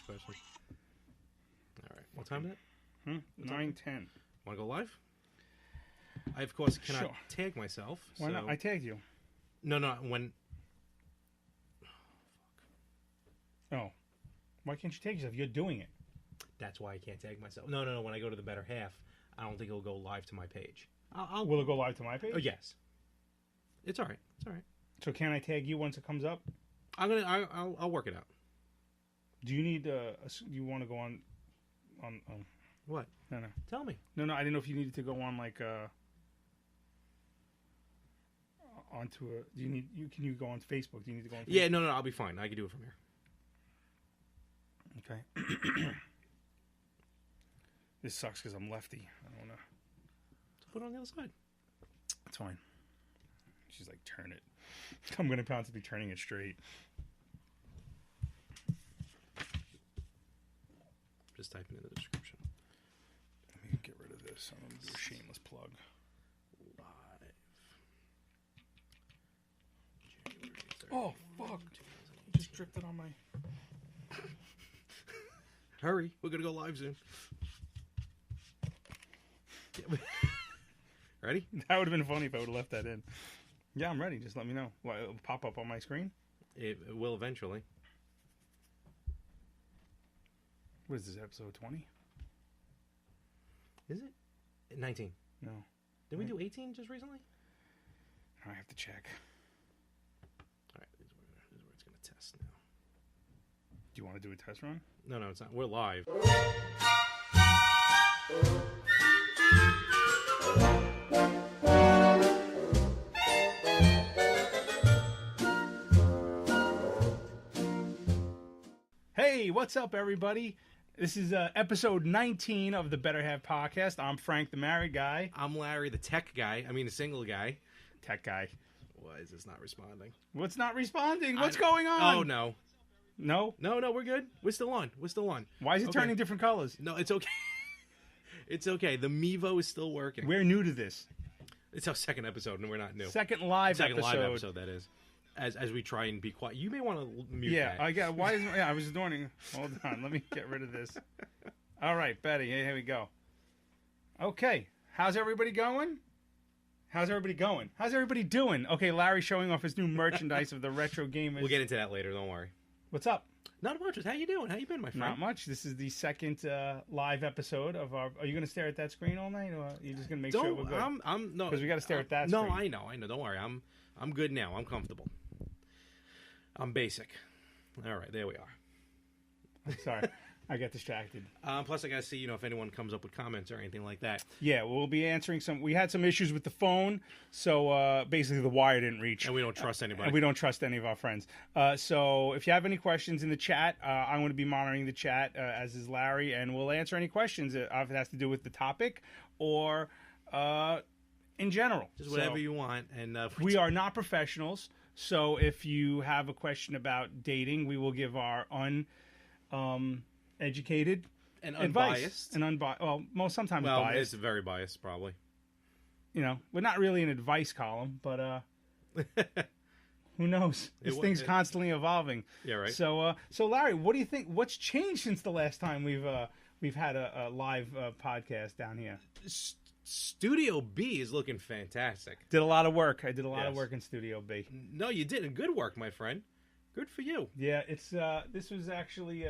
question. All right. What time is it? 9:10. Want to go live? I, of course, cannot Sure. tag myself. Why not? I tagged you. No, when... Oh. Why can't you tag yourself? You're doing it. That's why I can't tag myself. No. When I go to the better half, I don't think it'll go live to my page. Will it go live to my page? Oh, yes. It's all right. It's all right. So can I tag you once it comes up? I'll work it out. Do you need you want to go on What? No. Tell me. No, I didn't know if you needed to go on like onto a. Can you go on Facebook? Do you need to go on Facebook? Yeah, no, I'll be fine. I can do it from here. Okay. This sucks because I'm lefty. I don't want to. Put it on the other side. It's fine. She's like, turn it. I'm going to promise to be turning it straight. Just type it in the description. Let me get rid of this. I'm going to do a shameless plug. Live. January 3rd. Oh, fuck. I just drifted on my... Hurry. We're going to go live soon. Ready? That would have been funny if I would have left that in. Yeah, I'm ready. Just let me know. What, it'll pop up on my screen? It will eventually. What is this, episode 20? Is it? 19. No. Did we do 18 just recently? I have to check. All right, this is where it's going to test now. Do you want to do a test run? No, it's not. We're live. Hey, what's up, everybody? This is episode 19 of the Better Have podcast. I'm Frank, the married guy. I'm Larry, the tech guy. I mean, the single guy. Tech guy. Why is this not responding? What's not responding? What's going on? Oh, no. No? No, we're good. We're still on. Why is it turning different colors? No, it's okay. It's okay. The Mevo is still working. We're new to this. It's our second episode, and we're not new. Second live episode, that is. As we try and be quiet. You may want to mute that. I got. I was doing. Hold on. Let me get rid of this. All right, Betty. Here we go. Okay. How's everybody going? How's everybody doing? Okay, Larry's showing off his new merchandise of the retro gamers. We'll get into that later. Don't worry. What's up? Not much. How you doing? How you been, my friend? Not much. This is the second live episode of our. Are you going to stare at that screen all night, or are you just going to make sure we're good? No. Because we got to stare at that. No, screen. I know. Don't worry. I'm good now. I'm comfortable. I'm basic. All right, there we are. I'm sorry. I got distracted. Plus, I got to see, if anyone comes up with comments or anything like that. Yeah, we'll be answering some. We had some issues with the phone, so basically the wire didn't reach. And we don't trust anybody. And we don't trust any of our friends. So if you have any questions in the chat, I'm going to be monitoring the chat, as is Larry, and we'll answer any questions if it has to do with the topic or in general. Just whatever you want. And we are not professionals, so if you have a question about dating, we will give our educated and advice. unbiased. Well, sometimes biased. It's very biased, probably. We're not really an advice column, but who knows? This thing's constantly evolving. Yeah, right. So Larry, what do you think? What's changed since the last time we've had a live podcast down here? Studio B is looking fantastic. Did a lot of work. I did a lot of work in Studio B. No, you did. Good work, my friend. Good for you. Yeah, it's this was actually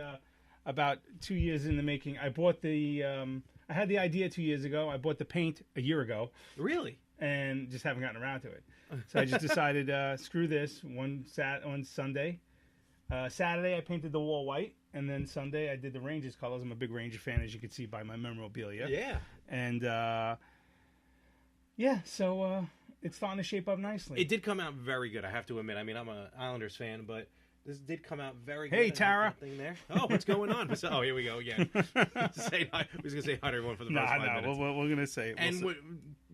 about 2 years in the making. I bought I had the idea 2 years ago. I bought the paint a year ago. Really? And just haven't gotten around to it. So I just decided, screw this. On Sunday. Saturday I painted the wall white, and then Sunday I did the Rangers colors. I'm a big Ranger fan, as you can see by my memorabilia. Yeah. And so it's starting to shape up nicely. It did come out very good, I have to admit. I mean, I'm an Islanders fan, but this did come out very good. Hey, Tara. There. Oh, what's going on? Oh, here we go again. We was going to say hi to everyone for the first 5 minutes. We're going to say it. And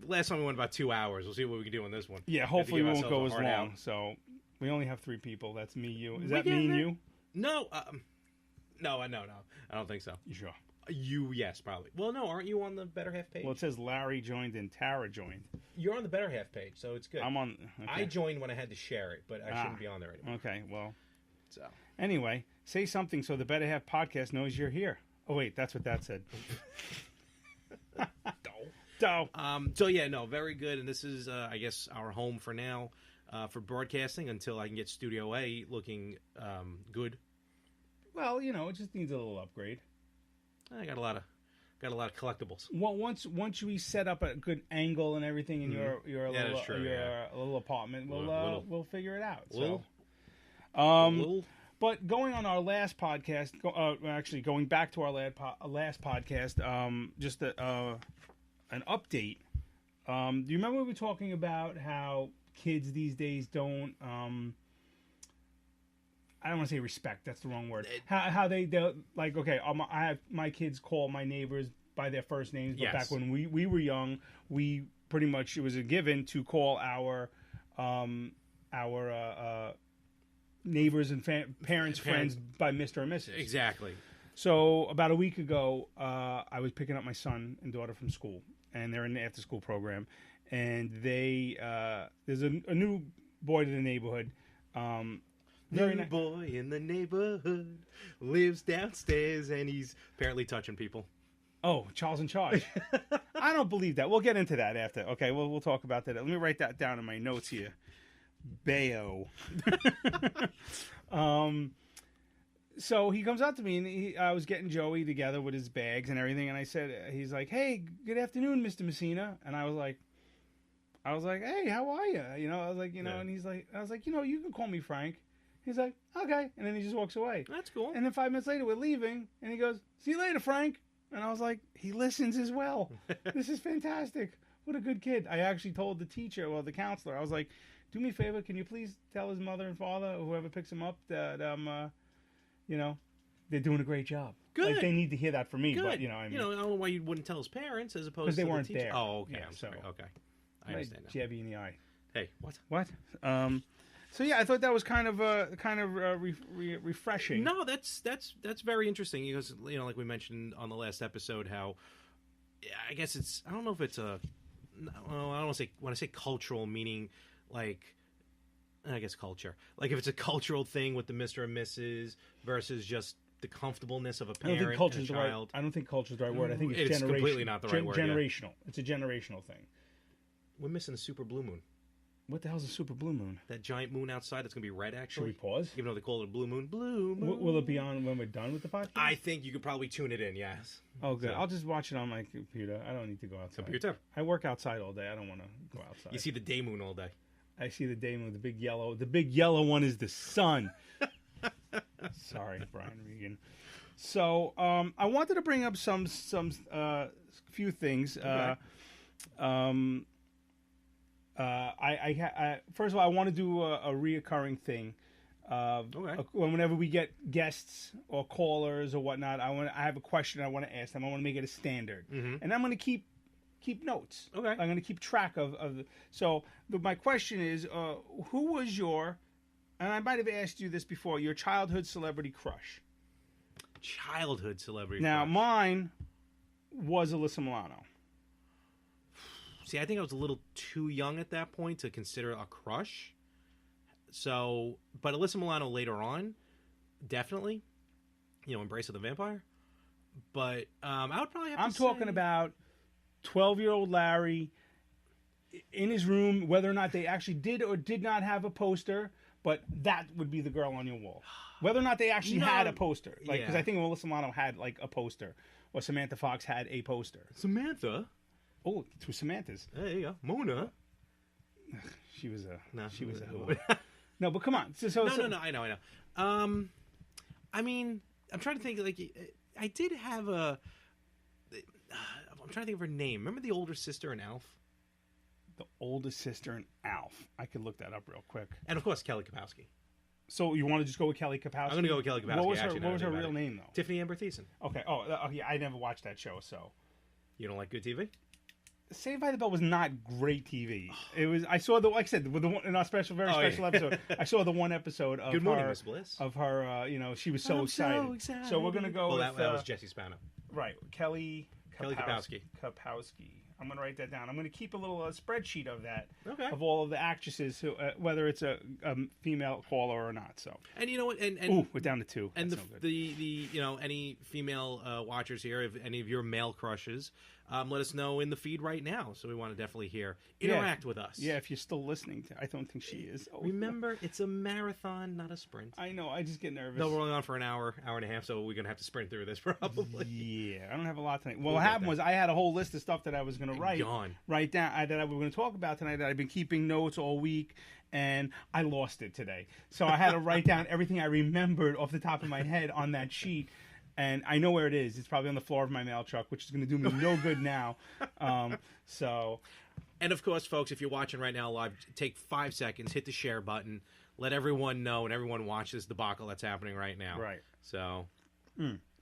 last time we went about 2 hours. We'll see what we can do on this one. Yeah, hopefully we won't go as long. So we only have 3 people. That's me, you. Is that me and you? No. No. I don't think so. You sure? You, yes, probably. Well, no, aren't you on the Better Half page? Well, it says Larry joined and Tara joined. You're on the Better Half page, so it's good. I'm on. Okay. I joined when I had to share it, but I shouldn't be on there anymore. Okay, well. So anyway, Say something so the Better Half podcast knows you're here. Oh, wait, that's what that said. Dough. So yeah, no, very good. And this is, I guess, our home for now for broadcasting until I can get Studio A looking good. Well, you know, it just needs a little upgrade. I got a lot of collectibles. Well, once we set up a good angle and everything in your little true, little apartment, we'll figure it out. Little. So, but going on our last podcast, actually going back to our last podcast, just an update. Do you remember we were talking about how kids these days don't? I don't want to say respect. That's the wrong word. How they like, okay, I have my kids call my neighbors by their first names, but back when we were young, we pretty much, it was a given to call our neighbors and parents, friends by Mr. and Mrs. Exactly. So about a week ago, I was picking up my son and daughter from school, and they're in the after-school program, and they there's a new boy to the neighborhood. New boy in the neighborhood lives downstairs, and he's apparently touching people. Oh, Charles in charge. I don't believe that. We'll get into that after. Okay, we'll talk about that. Let me write that down in my notes here. Bayo. So he comes out to me, and I was getting Joey together with his bags and everything, and I said, he's like, "Hey, good afternoon, Mr. Messina," and I was like, "Hey, how are you?" You know, I was like, and he's like, I was like, you can call me Frank. He's like, "Okay," and then he just walks away. That's cool. And then 5 minutes later, we're leaving, and he goes, "See you later, Frank." And I was like, he listens as well. This is fantastic. What a good kid. I actually told the teacher, the counselor, I was like, "Do me a favor, can you please tell his mother and father, or whoever picks him up, that they're doing a great job." Good. Like, they need to hear that from me. Good. But, I don't know why you wouldn't tell his parents as opposed to because they the weren't teacher. there. Oh, okay. Yeah, I'm sorry. Okay. I Might understand now. jab you in the eye. Hey, what? What? So yeah, I thought that was kind of refreshing. No, that's very interesting because like we mentioned on the last episode, how I guess it's, I don't know if it's I don't want to say, when I say cultural, meaning like, I guess culture, like if it's a cultural thing with the Mr. and Mrs. versus just the comfortableness of a parent and a child. I don't think culture is the right word. I think it's completely not the right word. Generational. Yeah. It's a generational thing. We're missing a super blue moon. What the hell's a super blue moon? That giant moon outside that's going to be red, actually. Should we pause? Even though they call it a blue moon. Blue moon. Will it be on when we're done with the podcast? I think you could probably tune it in, yes. Oh, good. So. I'll just watch it on my computer. I don't need to go outside. Computer. I work outside all day. I don't want to go outside. You see the day moon all day. I see the day moon, the big yellow. The big yellow one is the sun. Sorry, Brian Regan. So I wanted to bring up some few things. Okay. I first of all, I want to do a reoccurring thing. Okay. Whenever we get guests or callers or whatnot, I have a question I want to ask them. I want to make it a standard, and I'm going to keep notes. Okay. I'm going to keep track of the. So my question is, who was your, and I might have asked you this before, your childhood celebrity crush? Childhood celebrity Now, crush. mine was Alyssa Milano. See, I think I was a little too young at that point to consider a crush. So, but Alyssa Milano later on, definitely, Embrace of the Vampire. But I would probably have to I'm talking about 12-year-old Larry in his room, whether or not they actually did or did not have a poster, but that would be the girl on your wall. Whether or not they actually had a poster. Because I think Alyssa Milano had, a poster, or Samantha Fox had a poster. Samantha? Oh, two Samantha's. There you go. Mona. She was a who. No. No, but come on. No, I know. I mean, I'm trying to think, I did have I'm trying to think of her name. Remember the older sister in Alf? The older sister in Alf. I could look that up real quick. And, of course, Kelly Kapowski. So you want to just go with Kelly Kapowski? I'm going to go with Kelly Kapowski. What was her real name, though? Tiffany Amber Thiessen. Okay. Oh, yeah, I never watched that show, so. You don't like good TV? Saved by the Bell was not great TV. It was. I saw like I said, with the one in our special episode. I saw the one episode of Good Morning, Miss Bliss. Of her. She was so excited. So we're gonna go. Well, that was Jesse Spano. Right, Kelly Kapowski. Kapowski. I'm going to write that down. I'm going to keep a little spreadsheet of that, Okay. of all of the actresses who, whether it's a female caller or not. So, And you know what? And ooh, we're down to 2. And That's no good. the any female watchers here, if any of your male crushes, let us know in the feed right now. So we want to definitely interact with us. Yeah, if you're still listening, I don't think she is. Oh. Remember, it's a marathon, not a sprint. I know. I just get nervous. No, we're only on for an hour and a half, so we're gonna have to sprint through this probably. Yeah, I don't have a lot tonight. Well, what happened was I had a whole list of stuff that I was going to write down that I was going to talk about tonight. That I've been keeping notes all week, and I lost it today. So I had to write down everything I remembered off the top of my head on that sheet. And I know where it is. It's probably on the floor of my mail truck, which is going to do me no good now. So, and of course, folks, if you're watching right now live, take 5 seconds, hit the share button, let everyone know, and everyone watch this debacle that's happening right now. Right. So,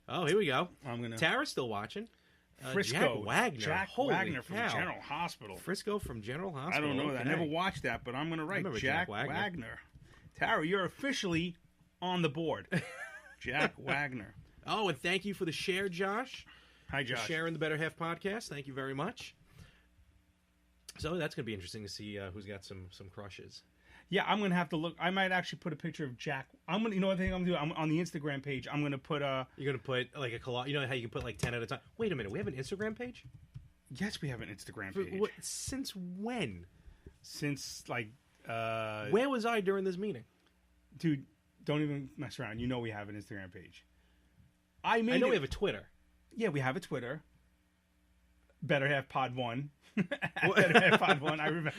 oh, here we go. Tara's still watching. Frisco. Jack Wagner from cow. General Hospital. Frisco from General Hospital. I don't know that. Okay. I never watched that, but I'm going to write Jack Wagner. Tara, you're officially on the board. Jack Wagner. Oh, and thank you for the share, Josh. Hi, Josh. For sharing the Better Half podcast. Thank you very much. So that's going to be interesting to see who's got some crushes. Yeah, I'm going to have to look. I might actually put a picture of Jack. You know what I think I'm going to do? I'm on the Instagram page. I'm going to put You're going to put like a collage. You know how you can put like 10 at a time? Wait a minute. We have an Instagram page? Yes, we have an Instagram page. Since when? Since like... Where was I during this meeting? Dude, don't even mess around. You know we have an Instagram page. I know we have a Twitter. Yeah, we have a Twitter. Better Half Pod 1. Better Half Pod 1. I remember.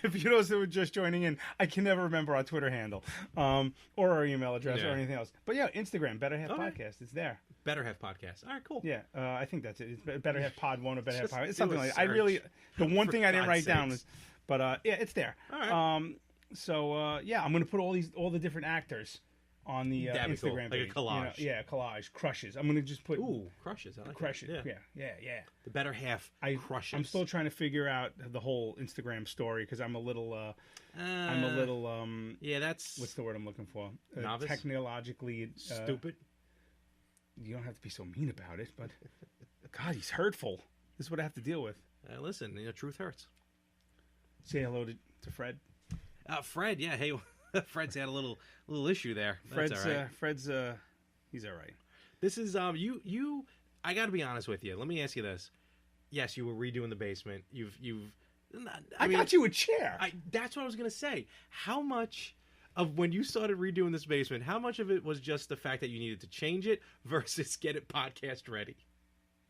If you those that were just joining in, I can never remember our Twitter handle or our email address or anything else. But yeah, Instagram, Better Half Podcast. It's there. Better Half Podcast. All right, cool. Yeah, I think that's it. It's Better Half Pod 1 or Better Half Pod. It's something like that. I really, the one thing I didn't write down was, but yeah, it's there. All right. So yeah, I'm going to put all the different actors on the Instagram page. Like a collage. You know, collage. Crushes. I'm going to just put... Ooh, crushes. I like crushes. That. Yeah. The Better Half crushes. I'm still trying to figure out the whole Instagram story because I'm a little... yeah, that's... What's the word I'm looking for? Novice? Technologically... stupid? You don't have to be so mean about it, but... God, he's hurtful. This is what I have to deal with. Listen, truth hurts. Say hello to Fred. Fred, yeah. Hey, Fred's had a little issue there. That's all right. Fred's he's all right. This is you. I got to be honest with you. Let me ask you this. Yes, you were redoing the basement. I got you a chair. That's what I was gonna say. How much of when you started redoing this basement? How much of it was just the fact that you needed to change it versus get it podcast ready?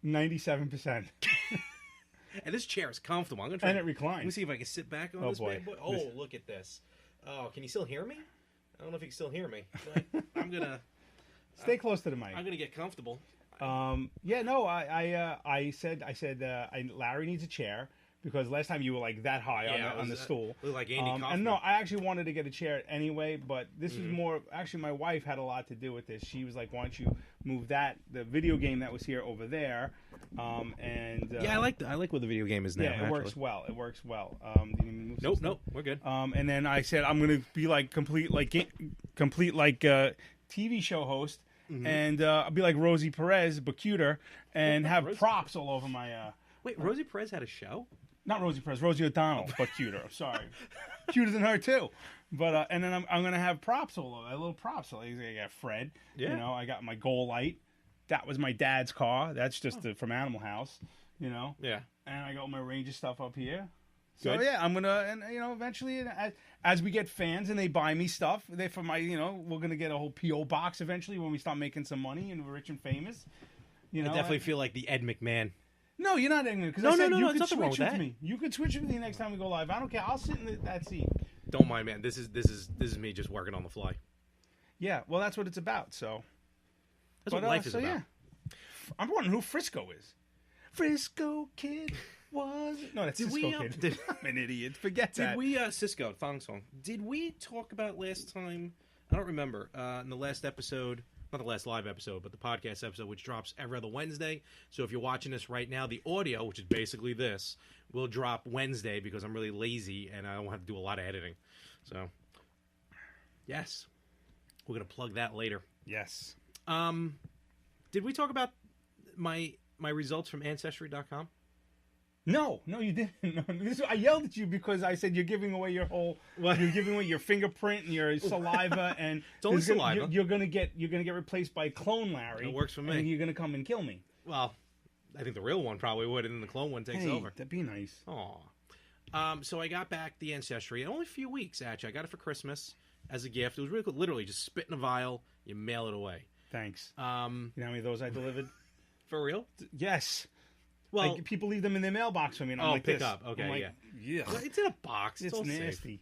97%. And this chair is comfortable. I'm gonna try. And it reclines. Let me see if I can sit back on this bad boy. Oh, look at this. Oh, can you still hear me? I don't know if you can still hear me. But I'm gonna stay close to the mic. I'm gonna get comfortable. Yeah, no, I said Larry needs a chair because last time you were like that high on the stool. Like Andy Kaufman. And no, I actually wanted to get a chair anyway, but this was more. Actually, my wife had a lot to do with this. She was like, "Why don't you move the video game that was here over there?" Yeah, I like where the video game is now. Yeah, it works well. It works well. Nope, we're good. And then I said I'm going to be like complete TV show host, and I'll be like Rosie Perez, but cuter, and have props all over my. Wait, Rosie Perez had a show? Not Rosie Perez, Rosie O'Donnell, but cuter. I'm sorry, cuter than her too. But and then I'm going to have props all over, little props. So I got Fred. Yeah. You know, I got my goal light. That was my dad's car. That's just from Animal House. You know. Yeah. And I got my Ranger stuff up here. So Good. yeah, I'm gonna, and eventually, as we get fans and they buy me stuff, we're gonna get a whole PO box eventually when we start making some money and we're rich and famous. I definitely feel like the Ed McMahon. No, you're not Ed McMahon. Because no, you could nothing wrong switch with with that. me. You could switch with me next time we go live. I don't care. I'll sit in that seat. Don't mind, man. This is me just working on the fly. Yeah, well, that's what it's about. So that's what life is about. Yeah. I'm wondering who Frisco is. Frisco Kid. No, that's Cisco Kid. I'm an idiot. Forget that. Did we, Cisco, thong song, did we talk about last time, I don't remember, in the last episode, not the last live episode, but the podcast episode, which drops every other Wednesday. So if you're watching this right now, the audio, which is basically this, will drop Wednesday because I'm really lazy and I don't have to do a lot of editing. So, yes, we're going to plug that later. Yes. Did we talk about my results from Ancestry.com? No, you didn't. No, I yelled at you because I said you're giving away your whole. What? You're giving away your fingerprint and your saliva, and It's only saliva. You're gonna get replaced by Clone Larry. It works for me. And you're gonna come and kill me. Well, I think the real one probably would, and then the clone one takes over. That'd be nice. Aw. So I got back the Ancestry. Only a few weeks, actually. I got it for Christmas as a gift. It was really cool. Literally, just spit in a vial, you mail it away. Thanks. You know how many of those I delivered? For real? Yes. Well, like, people leave them in their mailbox for me. And I'm like, pick this. up. Okay, I'm like, yeah. Well, it's in a box. It's all nasty. safe.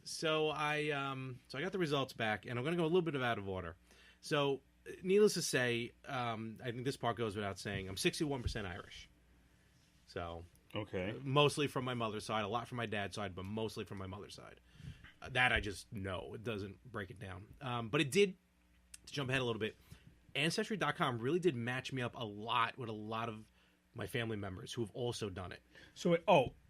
So I got the results back, and I'm going to go a little bit out of order. So, needless to say, I think this part goes without saying. I'm 61% Irish. So, okay, mostly from my mother's side, a lot from my dad's side, but mostly from my mother's side. That I just know. It doesn't break it down. But it did, to jump ahead a little bit, Ancestry.com really did match me up a lot with a lot of my family members who have also done it. So,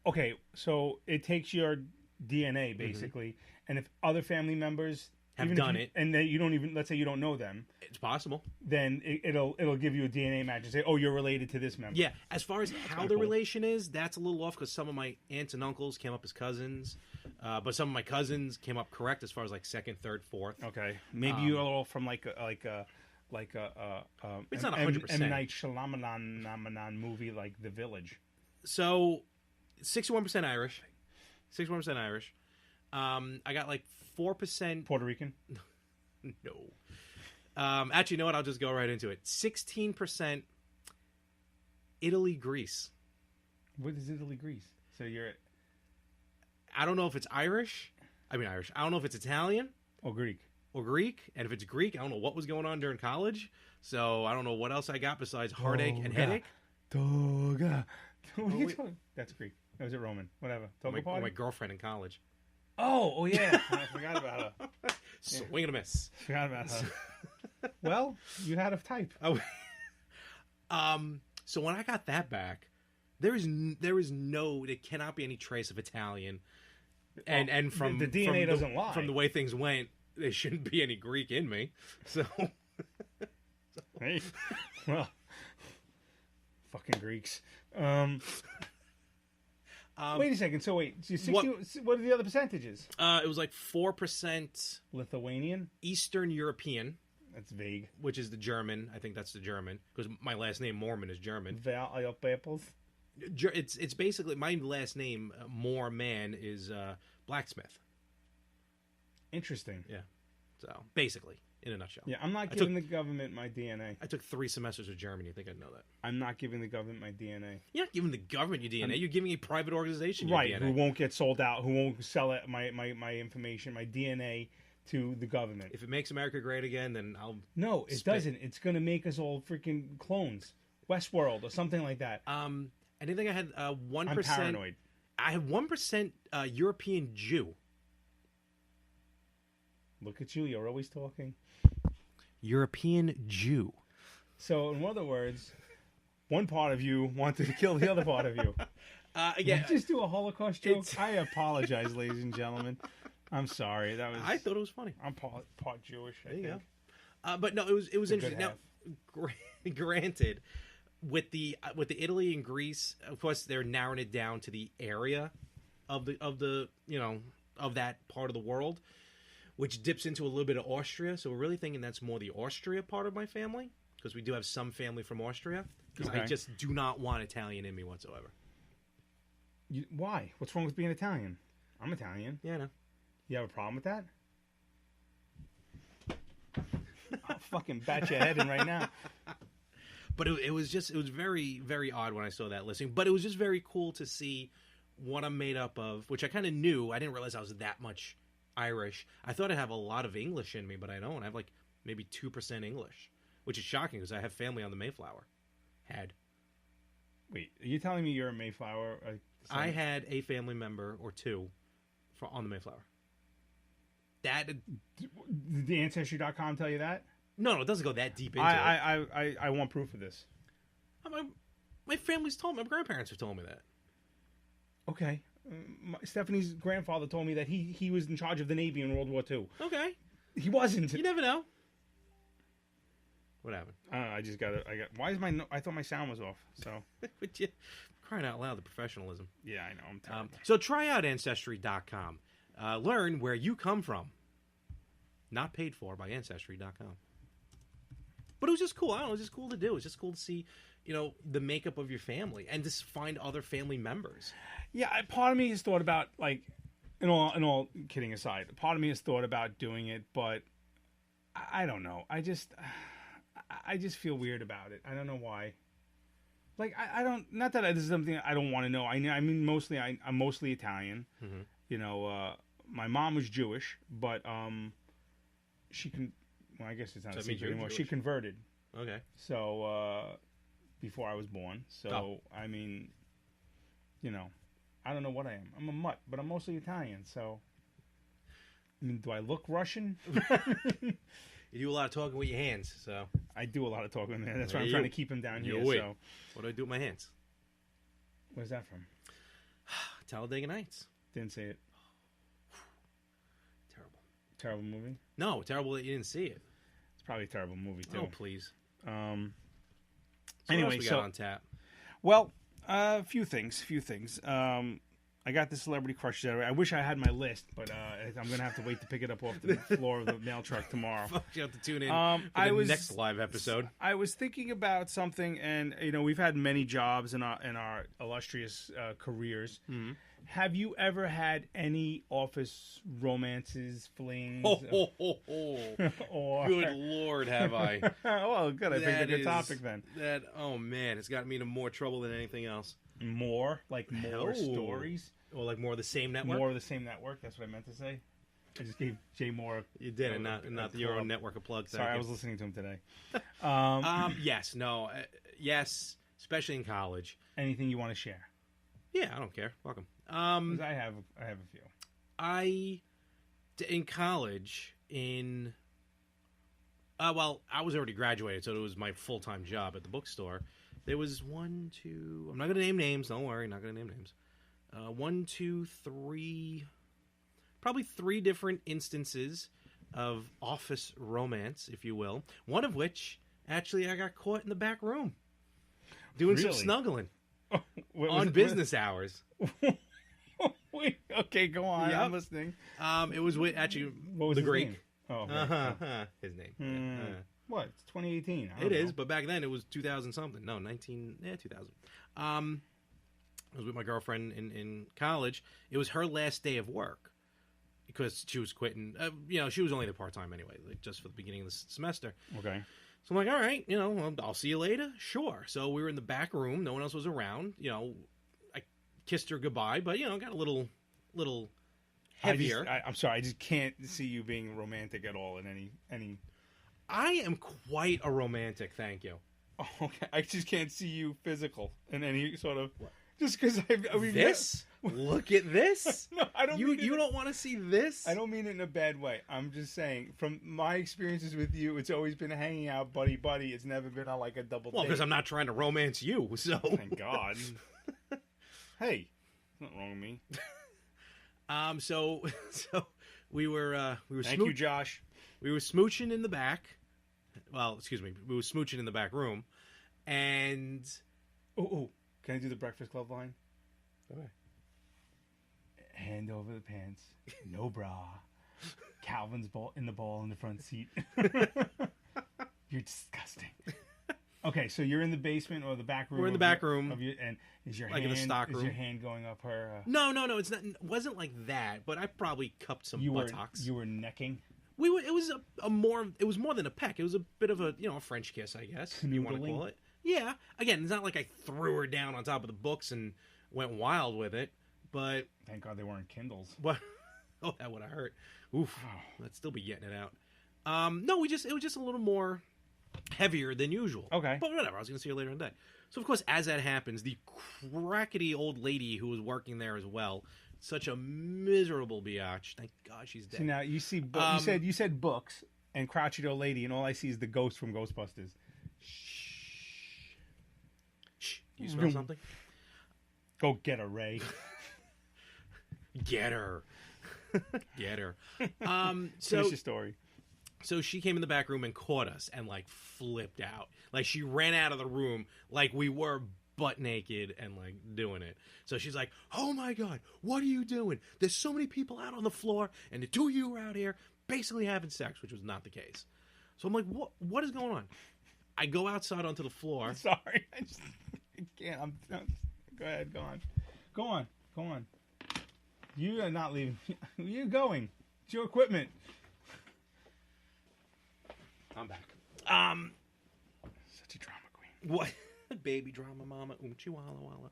okay. So it takes your DNA basically, and if other family members have done it, and you don't even, let's say you don't know them, it's possible. Then it'll give you a DNA match and say, oh, you're related to this member. Yeah. As far as how the relation is, that's a little off because some of my aunts and uncles came up as cousins, but some of my cousins came up correct as far as like second, third, fourth. Okay. Maybe you're all from like it's not 100%. M. Night Shyamalan movie like The Village. So, 61% Irish. 61% Irish. I got like 4% Puerto Rican. No. Actually, you know what? I'll just go right into it. 16% Italy, Greece. What is Italy, Greece? So you're. I don't know if it's Irish. I don't know if it's Italian or Greek. And if it's Greek, I don't know what was going on during college. So I don't know what else I got besides heartache and headache. Toga. What are you talking? That's Greek. Or was it Roman? Whatever. Toga party? My girlfriend in college. Oh yeah. I forgot about her. Swing and a miss. Forgot about her. Well, you had a type. So when I got that back, there cannot be any trace of Italian. And from the DNA doesn't lie. From the way things went, there shouldn't be any Greek in me. So, hey, well, fucking Greeks. Wait a second. So wait, so 60, what are the other percentages? It was like 4% Lithuanian, Eastern European. That's vague. Which is the German. I think that's the German because my last name Mormon is German. It's basically my last name Moorman is blacksmith. Interesting. Yeah. So basically, in a nutshell. Yeah, I'm not giving the government my DNA. I took 3 semesters of German. You think I'd know that? I'm not giving the government my DNA. You're not giving the government your DNA. You're giving a private organization your right, DNA. Who won't get sold out, who won't sell it, my information, my DNA to the government. If it makes America great again, then I'll. No, it doesn't. It's going to make us all freaking clones. Westworld or something like that. I didn't think I had 1%. I'm paranoid. I have 1% European Jew. Look at you. You're always talking. European Jew. So, in other words, one part of you wanted to kill the other part of you. Again, just do a Holocaust joke. I apologize, ladies and gentlemen. I'm sorry. I thought it was funny. I'm part Jewish. There you go. But no, it was interesting. Now, granted, with the Italy and Greece, of course, they're narrowing it down to the area of that part of the world, which dips into a little bit of Austria. So we're really thinking that's more the Austria part of my family, because we do have some family from Austria. Because I just do not want Italian in me whatsoever. Why? What's wrong with being Italian? I'm Italian. Yeah, I know. You have a problem with that? I'll fucking bat your head in right now. But it was very, very odd when I saw that listing. But it was just very cool to see what I'm made up of, which I kind of knew. I didn't realize I was that much Irish. I thought I'd have a lot of English in me, but I don't. I have like maybe 2% English, which is shocking because I have family on the Mayflower. Wait, are you telling me you're a Mayflower? I had a family member or two on the Mayflower. Did the Ancestry.com tell you that? No, it doesn't go that deep into it. I want proof of this. My family's told me. My grandparents have told me that. Okay. Stephanie's grandfather told me that he was in charge of the Navy in World War II. Okay. He wasn't. You never know. What happened? I just got. Why is I thought my sound was off. So. But you, crying out loud, the professionalism. Yeah, I know. I'm terrible. So try out Ancestry.com. Learn where you come from. Not paid for by Ancestry.com. But it was just cool. I don't know. It was just cool to do. It was just cool to see, the makeup of your family and just find other family members. Yeah, part of me has thought about, like, in all kidding aside, part of me has thought about doing it, but I don't know. I just feel weird about it. I don't know why. Like, I don't, not that this is something I don't want to know. I mean, mostly, I'm mostly Italian. Mm-hmm. My mom was Jewish, but she well, I guess it's not a secret anymore. Jewish? She converted. Okay. So, before I was born. So, I mean, I don't know what I am. I'm a mutt, but I'm mostly Italian. So, I mean, do I look Russian? You do a lot of talking with your hands, so. I do a lot of talking there. That's why I'm trying to keep him down here. So. What do I do with my hands? Where's that from? Talladega Nights. Didn't see it. Terrible. Terrible movie? No, terrible that you didn't see it. It's probably a terrible movie, too. Oh, please. Anyway, we got on tap? Well, a few things. I got the celebrity crushes. I wish I had my list, but I'm going to have to wait to pick it up off the floor of the mail truck tomorrow. You have to tune in for the next live episode. I was thinking about something, and we've had many jobs in our illustrious careers. Mm-hmm. Have you ever had any office romances, flings? Or... Good Lord, have I? Well, good. I picked a good topic then. Oh man, it's gotten me into more trouble than anything else. More stories, or like more of the same network. More of the same network. That's what I meant to say. I just gave Jay more. You did, and not your own network of plugs. Sorry, I was listening to him today. Yes, no, yes, especially in college. Anything you want to share? Yeah, I don't care. Welcome. I have a few. In college, I was already graduated, so it was my full-time job at the bookstore. There was I'm not going to name names, don't worry, not going to name names. 1, 2, 3, probably 3 different instances of office romance, if you will. One of which, actually, I got caught in the back room doing some snuggling on business hours. Wait, okay, go on. Yep. I'm listening. It was with what was the his Greek. Name? Oh, okay. His name. What? It's 2018. It is, but back then it was 2000 something. No, 2000. I was with my girlfriend in college. It was her last day of work because she was quitting. She was only there part time anyway, like just for the beginning of the semester. Okay. So I'm like, all right, I'll see you later. Sure. So we were in the back room. No one else was around. I kissed her goodbye, but got a little heavier. I'm sorry, I just can't see you being romantic at all in any. I am quite a romantic, thank you. Oh, okay, I just can't see you physical in any sort of. What? Just because this. Look at this. No, I don't. You don't want to see this. I don't mean it in a bad way. I'm just saying, from my experiences with you, it's always been hanging out, buddy. It's never been like a double. Well, because I'm not trying to romance you, so. Thank God. Hey, nothing wrong with me. So we were. Thank you, Josh. We were smooching in the back. Well, excuse me. We were smooching in the back room, and. Oh! Can I do the Breakfast Club line? Okay. Hand over the pants, no bra. Calvin's ball in the front seat. You're disgusting. Okay, so you're in the basement or the back room. We're in the back room. And is your like hand in the stock room? Is your hand going up her? No. It's not. It wasn't like that. But I probably cupped some buttocks. You were necking. It was It was more than a peck. It was a bit of a a French kiss, I guess. If you want to call it. Yeah. Again, it's not like I threw her down on top of the books and went wild with it. But thank God they weren't Kindles. What? Oh, that would have hurt. Oof. Oh. I'd still be getting it out. No, it was just a little more heavier than usual. Okay. But whatever. I was going to see her later in the day. So, of course, as that happens, the crackety old lady who was working there as well, such a miserable biatch. Thank God she's dead. See, now, you see, you said books and crotchety old lady, and all I see is the ghost from Ghostbusters. Shh. You smell something? Go get her, Ray. Get her. Get her. Finish your story. So she came in the back room and caught us and like flipped out. Like she ran out of the room like we were butt naked and like doing it. So she's like, "Oh my God, what are you doing? There's so many people out on the floor and the two of you are out here basically having sex," which was not the case. So I'm like, what is going on? I go outside onto the floor. Sorry, I can't. Go ahead, go on. You are not leaving. Where are you going? It's your equipment. I'm back. Such a drama queen. What? Baby drama mama, walla walla.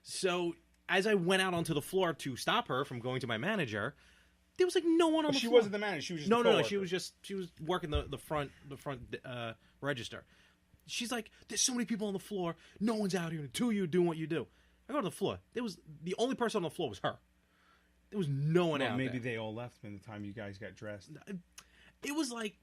So as I went out onto the floor to stop her from going to my manager, there was like no one on the floor. She wasn't the manager. She was just no. She was working the front register. She's like, "There's so many people on the floor. No one's out here. The two of you doing what you do." I go to the floor. There was the only person on the floor was her. There was no one out. Maybe there. they all left by the time you guys got dressed. It was like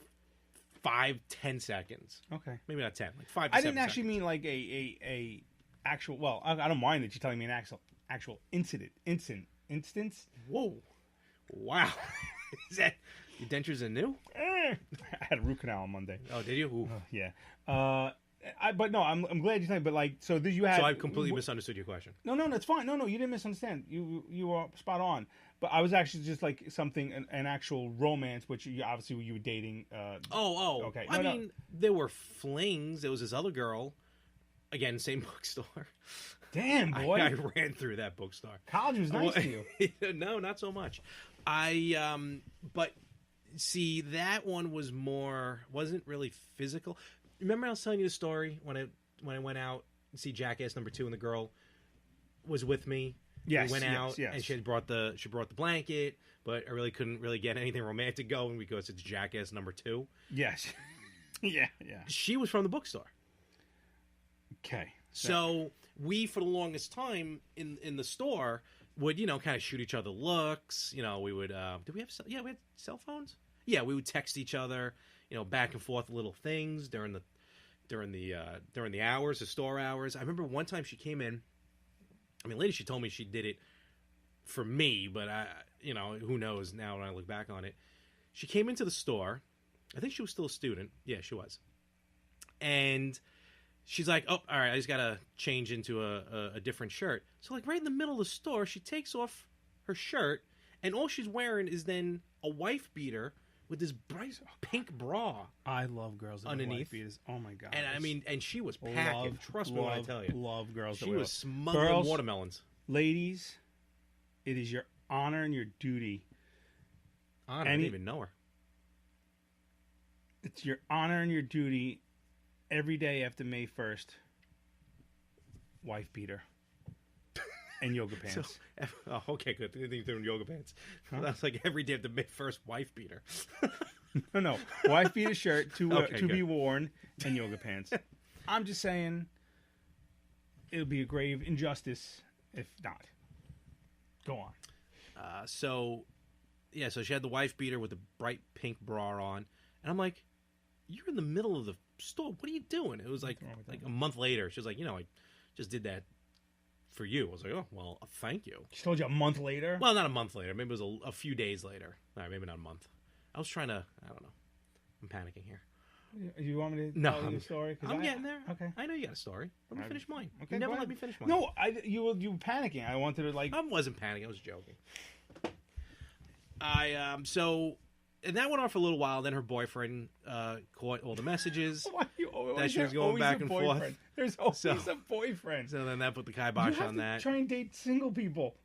5-10 seconds. Okay, maybe not 10. Like 5. I didn't actually mean like a actual. Well, I don't mind that you're telling me an actual instance. Whoa, wow! Is that your dentures are new? I had a root canal on Monday. Oh, did you? Yeah. But no, I'm glad you think. But like, so did you have? So I completely misunderstood your question. No, that's fine. No, you didn't misunderstand. You were spot on. But I was actually just like something, an actual romance, which you were dating. Okay. I mean, there were flings. There was this other girl. Again, same bookstore. Damn, boy. I ran through that bookstore. College was nice to you. No, not so much. But see, that one wasn't really physical. Remember I was telling you the story when I went out to see Jackass #2 and the girl was with me. Yes, we went out yes. and she brought the blanket, but I really couldn't get anything romantic going because it's Jackass #2. Yes. Yeah. She was from the bookstore. Okay. So we, for the longest time in the store, would kind of shoot each other looks. We would. Did we have? We had cell phones. Yeah, we would text each other. Back and forth little things during the hours, the store hours. I remember one time she came in. I mean, later she told me she did it for me, but who knows now when I look back on it. She came into the store. I think she was still a student. Yeah, she was. And she's like, "Oh, all right, I just got to change into a different shirt." So like right in the middle of the store, she takes off her shirt, and all she's wearing is then a wife beater with this bright pink bra. I love girls that underneath. wear wife beaters. Oh my god! And I mean, and she was packing. Trust me when I tell you. Love girls. She was smuggling watermelons. Ladies, it is your honor and your duty. I didn't even know her. It's your honor and your duty every day after May 1st. Wife beater. And yoga pants. Okay, good. They're doing yoga pants. Huh? That's like every day of the May 1st wife beater. No. Wife beater shirt to be worn and yoga pants. I'm just saying it would be a grave injustice if not. Go on. So she had the wife beater with the bright pink bra on. And I'm like, "You're in the middle of the store. What are you doing?" It was like a month later. She was like, "I just did that for you." I was like, "Oh, well, thank you." She told you a month later? Well, not a month later. Maybe it was a few days later. All right, maybe not a month. I was trying to, I don't know. I'm panicking here. You want me to tell you the story? I'm getting there. Okay. I know you got a story. Let me finish mine. Okay, you never let me finish mine. No, you were panicking. I wanted to I wasn't panicking. I was joking. And that went on for a little while. Then her boyfriend caught all the messages that she was going back and forth. There's always a boyfriend. So then that put the kibosh on that. Try and date single people.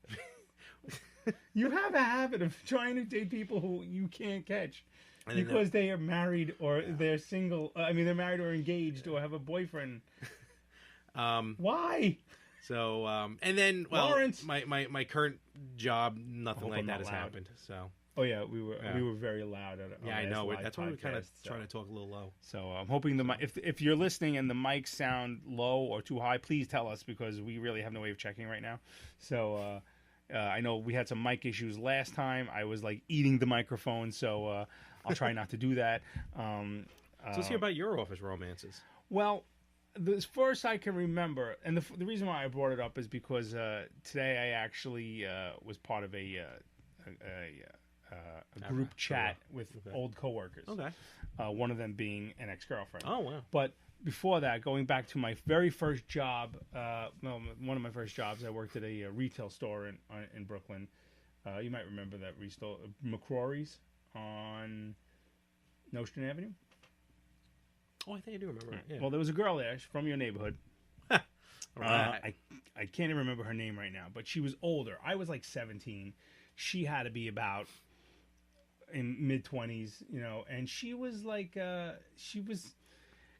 You have a habit of trying to date people who you can't catch because they are married or they're single. I mean, they're married or engaged or have a boyfriend. Why? So and then Lawrence. my current job, nothing like that has happened. So. Oh yeah, we were very loud. I know. That's why we're kind of trying to talk a little low. So I'm hoping if you're listening and the mics sound low or too high, please tell us because we really have no way of checking right now. So I know we had some mic issues last time. I was like eating the microphone, so I'll try not to do that. So let's hear about your office romances. Well, as far as I can remember, and the reason why I brought it up is because today I actually was part of a a group chat with old coworkers. Okay. One of them being an ex-girlfriend. Oh, wow. But before that, going back to my very first job, one of my first jobs, I worked at a retail store in Brooklyn. You might remember that retail, McCrory's on Nostrand Avenue. Oh, I think I do remember. Yeah. Well, there was a girl there from your neighborhood. Right. I can't even remember her name right now, but she was older. I was like 17. She had to be about in mid-20s, and she was like, she was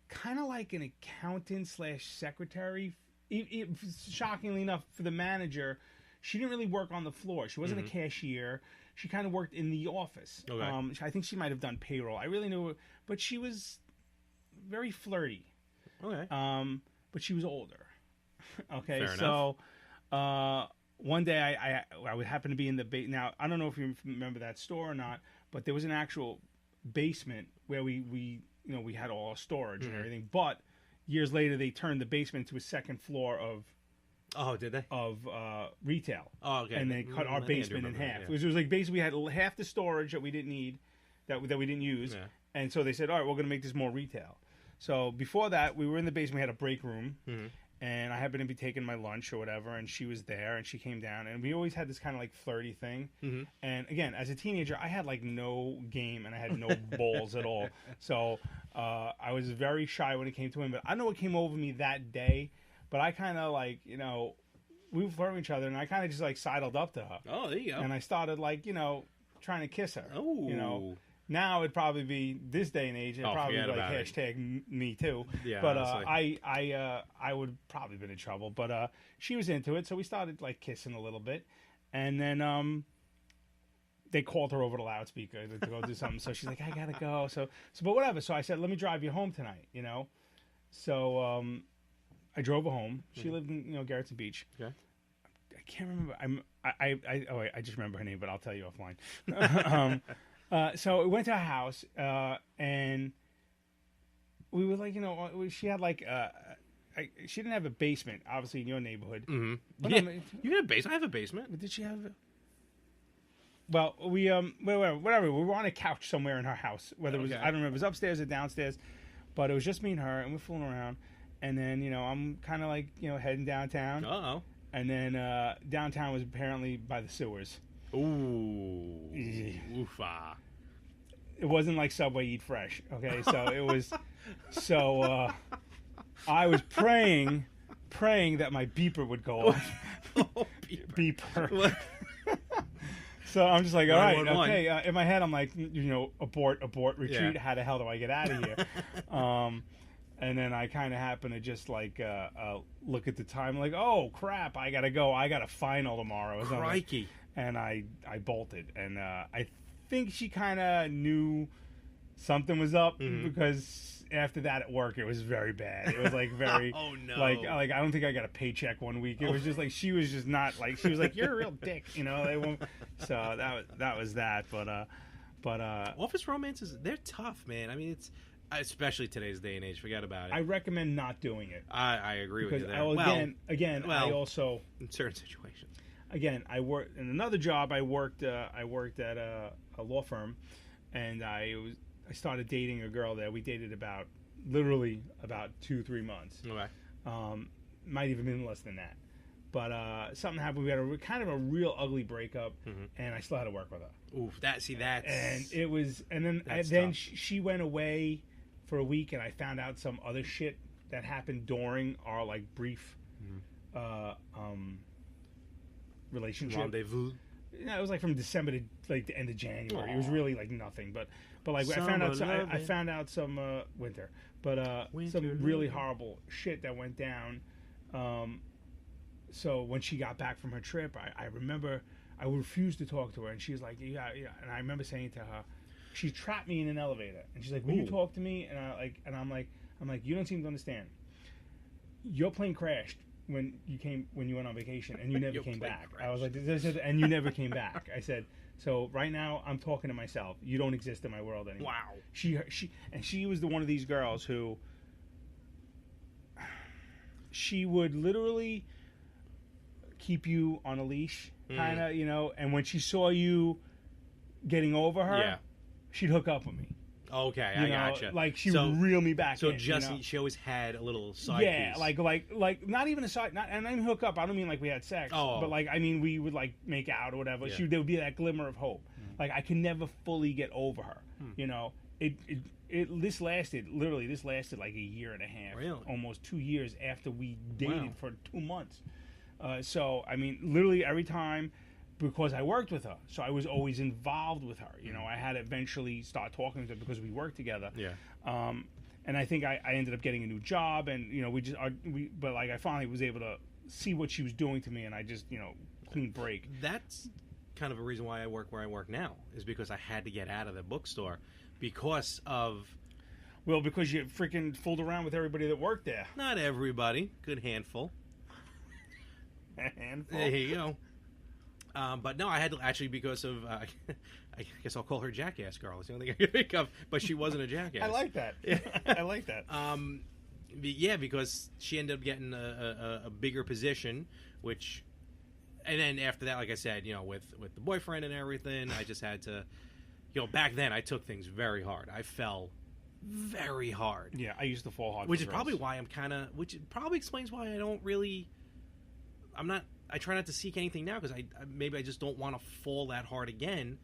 kind of like an accountant / secretary. Shockingly enough, for the manager, she didn't really work on the floor. She wasn't a cashier. She kind of worked in the office. Okay. I think she might have done payroll. I really knew her, but she was very flirty. Okay. But she was older. Okay, Fair so one day I would happen to be in the now I don't know if you remember that store or not, but there was an actual basement where we had all our storage and everything. But years later, they turned the basement into a second floor of. Oh, did they? Of retail. Oh, okay. And they cut our basement in half. Yeah. It was like basically we had half the storage that we didn't need, that we didn't use, and so they said, all right, we're going to make this more retail. So before that, we were in the basement. We had a break room. And I happened to be taking my lunch or whatever, and she was there, and she came down, and we always had this kind of like flirty thing. And again, as a teenager, I had like no game, and I had no balls at all. So I was very shy when it came to him. But I don't know what came over me that day, but I kind of like, we were flirting with each other, and I kind of just like sidled up to her. Oh, there you go. And I started like, trying to kiss her. Oh. Now it'd probably be this day and age. It'd probably be like hashtag me too. Yeah, but I would probably been in trouble. But she was into it, so we started like kissing a little bit, and then they called her over the loudspeaker to go do something. So she's like, I gotta go. So but whatever. So I said, let me drive you home tonight. So I drove her home. She lived in Garrettson Beach. Okay. I can't remember. I just remember her name, but I'll tell you offline. So we went to her house, and we were like, she had like, she didn't have a basement, obviously, in your neighborhood. Mm-hmm. But Yeah. no, You had a basement. I have a basement. but did she have? Well, we whatever. We were on a couch somewhere in her house. Whether it was, Okay. I don't remember, it was upstairs or downstairs, but it was just me and her, and we're fooling around. And then I'm kind of like heading downtown, Uh-oh. and then downtown was apparently by the sewers. Ooh. Yeah. Oofa. It wasn't like Subway Eat Fresh, okay? So it was, I was praying that my beeper would go off. Oh, Beeper. So I'm just like, all right, 911. okay. In my head, I'm like, abort, retreat. Yeah. How the hell do I get out of here? And then I kind of happen to just like look at the time, like, oh crap, I gotta go. I got a final tomorrow. Or something. Crikey. And I bolted, and I think she kind of knew something was up because after that at work it was very bad. It was like very Oh, no. like I don't think I got a paycheck one week. It was just like she was just not like, she was like, you're a real dick, they won't. So that was that. But Office romances, they're tough, man. I mean, it's especially today's day and age. Forget about it. I recommend not doing it I agree with because you there. I also in certain situations. Again, I worked in another job. I worked at a law firm, and I started dating a girl there. We dated literally about 2-3 months. Okay. Might even been less than that. But something happened. We had a kind of a real ugly breakup, and I still had to work with her. Oof, that's And it was, and then That's then tough. she went away for a week, and I found out some other shit that happened during our like brief relationship. rendezvous. It was like from December to like the end of January. It was Aw. really like nothing, but like Summer I found out some winter, but some Winter really loving. horrible shit that went down. So when she got back from her trip, I remember I refused to talk to her, and she was like, yeah, and I remember saying to her, she trapped me in an elevator, and she's like, will you Ooh. talk to me? And I'm like, you don't seem to understand. Your plane crashed when you went on vacation, and you never Your came plane back. I was like, and you never came back. I said, so right now I'm talking to myself. You don't exist in my world anymore. Wow. She was one of these girls who she would literally keep you on a leash, kind of, and when she saw you getting over her, Yeah. she'd hook up with me. Okay, You I know, gotcha. like she would reel me back. So in, just you know? she always had a little side Yeah, piece. like not even a side, and I mean hook up. I don't mean like we had sex, Oh. but like I mean we would like make out or whatever. Yeah. There would be that glimmer of hope. Like I can never fully get over her. You know, this lasted like a year and a half, Really? almost 2 years after we dated Wow. for 2 months. So I mean, literally every time. Because I worked with her, so I was always involved with her. You know, I had to eventually start talking to her because we worked together. Yeah. And I think I ended up getting a new job, and you know, but like I finally was able to see what she was doing to me, and I just clean break. That's kind of a reason why I work where I work now, is because I had to get out of the bookstore because of Well, because you freaking fooled around with everybody that worked there. not everybody, good handful. Handful. There you go. But no, I had to actually because of I guess I'll call her Jackass Girl. It's the only thing I can think of. But she wasn't a jackass. I like that. Yeah. I like that. Yeah, because she ended up getting a bigger position, which, and then after that, like I said, with the boyfriend and everything, I just had to, back then I took things very hard. I fell very hard. Yeah, I used to fall hard. Which for is girls. probably why which probably explains why I try not to seek anything now, because maybe I just don't want to fall that hard again,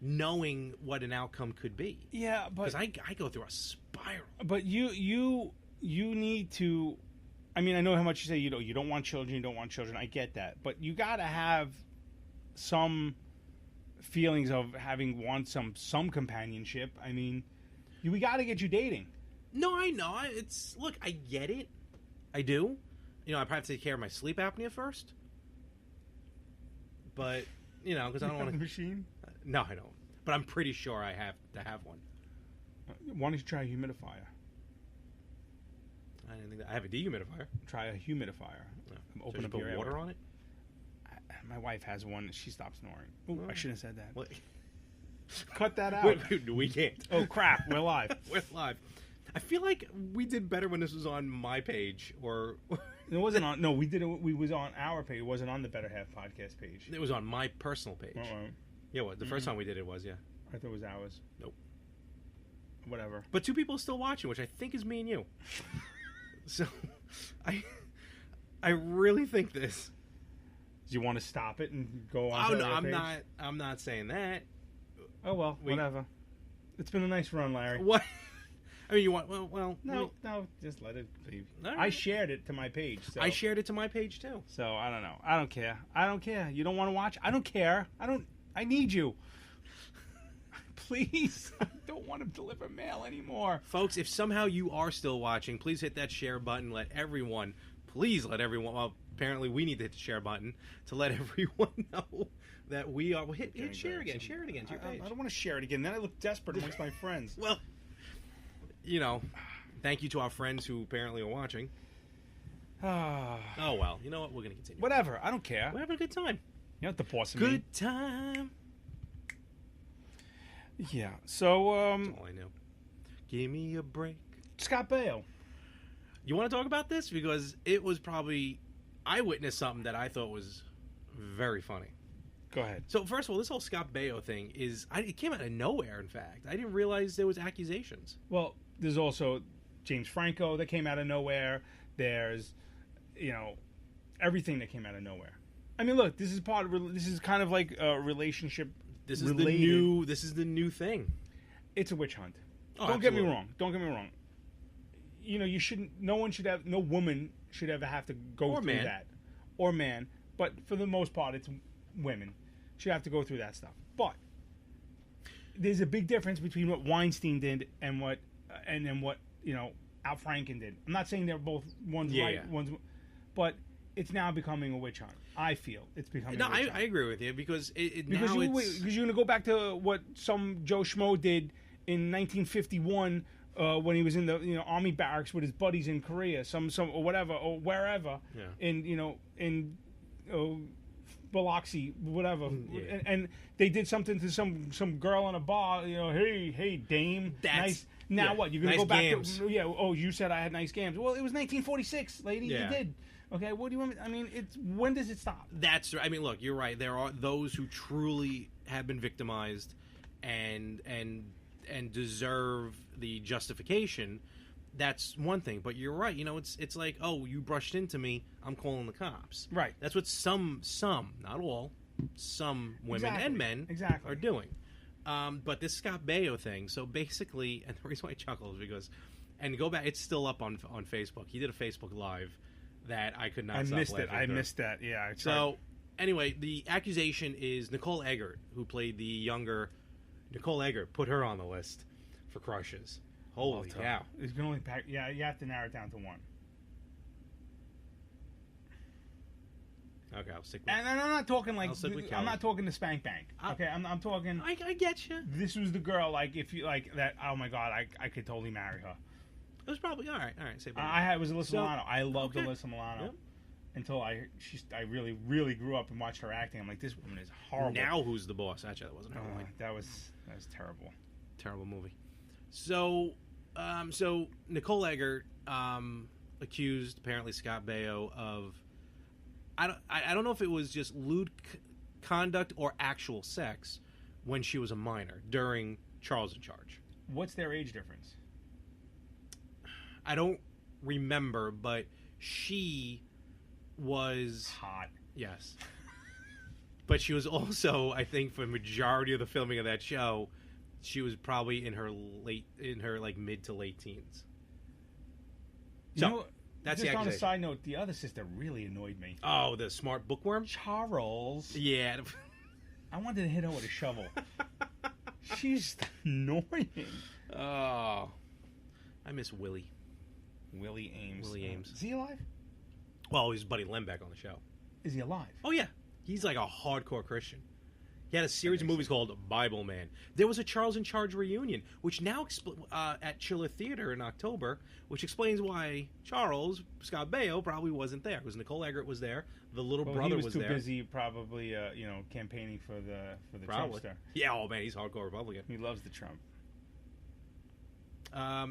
knowing what an outcome could be. Yeah, but because I go through a spiral. But you need to. I mean, I know how much you say you don't want children. You don't want children. I get that, but you got to have some feelings of having some companionship. I mean, we got to get you dating. No, I know. Look, I get it. I do. I probably have to take care of my sleep apnea first. But, because I don't want the to. machine. No, I don't. But I'm pretty sure I have to have one. Why don't you try a humidifier? I didn't think that. I have a dehumidifier. Try a humidifier. No. Open So up just your put water airway. on it. My wife has one. She stopped snoring. Ooh, I shouldn't have said that. What? Cut that out. Wait, we can't. Oh crap! We're live. We're live. I feel like we did better when this was on my page, or It wasn't on. No, we did it. We was on our page. It wasn't on the Better Half podcast page. it was on my personal page. Yeah, what? The first time we did it was, yeah. I thought it was ours. Nope. Whatever. But 2 people are still watching, which I think is me and you. So, I really think this. Do you want to stop it and go on? Oh to no, our I'm page? not. I'm not saying that. Oh well, whatever. It's been a nice run, Larry. What? I mean, you want? Well. No, just let it be. All right. I shared it to my page. So. I shared it to my page too. So I don't know. I don't care. I don't care. You don't want to watch? I don't care. I need you. Please. I don't want to deliver mail anymore. Folks, if somehow you are still watching, please hit that share button. Please let everyone. Well, apparently we need to hit the share button to let everyone know that we are. Well, hit share again. Share it again to your page. I don't want to share it again. Then I look desperate amongst my friends. Well, thank you to our friends who apparently are watching. Oh, well. You know what? We're going to continue. Whatever. I don't care. We're having a good time. You're not the boss of me. Good time. Yeah. So, That's all I know. Give me a break. Scott Baio. You want to talk about this? Because it was probably... I witnessed something that I thought was very funny. Go ahead. So, first of all, this whole Scott Baio thing it came out of nowhere, in fact. I didn't realize there was accusations. Well, there's also James Franco that came out of nowhere. There's, everything that came out of nowhere. I mean, look, this is kind of like a relationship. This is the new thing. It's a witch hunt. Oh, Don't get me absolutely. wrong. Don't get me wrong. You shouldn't. No woman should ever have to go through man. that, or man. But for the most part, it's women should have to go through that stuff. But there's a big difference between what Weinstein did and what Al Franken did. I'm not saying they're both one's right, one's, but it's now becoming a witch hunt. I feel it's becoming. No, a witch hunt. I agree with you because Because you're gonna go back to what some Joe Schmo did in 1951 when he was in the army barracks with his buddies in Korea, some or whatever or wherever, in Biloxi, whatever, and they did something to some girl in a bar. Hey dame, nice. Now what? You're gonna nice go back gams. to Oh, you said I had nice gams. Well, it was 1946, lady. Yeah. You did. Okay, what do you want? I mean, when does it stop? That's. I mean, look, you're right. There are those who truly have been victimized, and deserve the justification, that's one thing. But you're right. It's like, oh, you brushed into me, I'm calling the cops. Right. That's what some, not all, some women and men are doing. But this Scott Baio thing, so basically, and the reason why I chuckle is because, and go back, it's still up on Facebook. He did a Facebook Live that I could not stop laughing I through. missed that, yeah. So, anyway, the accusation is Nicole Eggert, who played the younger Nicole Eggert, put her on the list for crushes. Holy cow. It's going to only pack, yeah, you have to narrow it down to one. Okay, I'll stick with And I'm not talking like, I'm not talking the spank bank. Okay, I'm talking. I get you. This was the girl, like, if you, like, that, oh my God, I could totally marry her. It was probably, all right, say it was Alyssa Milano. I loved Alyssa Milano. Yep. Until I really, really grew up and watched her acting. I'm like, this woman is horrible. Now Who's the Boss? Actually, that wasn't her line. That was terrible. Terrible movie. So, Nicole Eggert accused apparently Scott Baio of, I don't know if it was just lewd conduct or actual sex when she was a minor during Charles in Charge. What's their age difference? I don't remember, but she was hot. Yes. But she was also, I think, for the majority of the filming of that show, she was probably in her mid to late teens. So that's just the on a accusation. side note, the other sister really annoyed me. Oh, the smart bookworm? Charles. Yeah. I wanted to hit her with a shovel. She's annoying. Oh. I miss Willie. Willie Ames. Is he alive? Well, he's Buddy Lembeck on the show. Is he alive? Oh, yeah. He's like a hardcore Christian. He had a series of movies called Bible Man. There was a Charles in Charge reunion, which now at Chiller Theater in October, which explains why Charles, Scott Baio, probably wasn't there. Because Nicole Eggert was there. The little brother was there. He was too busy probably, campaigning for the Trumpster. Yeah, oh man, he's hardcore Republican. He loves the Trump.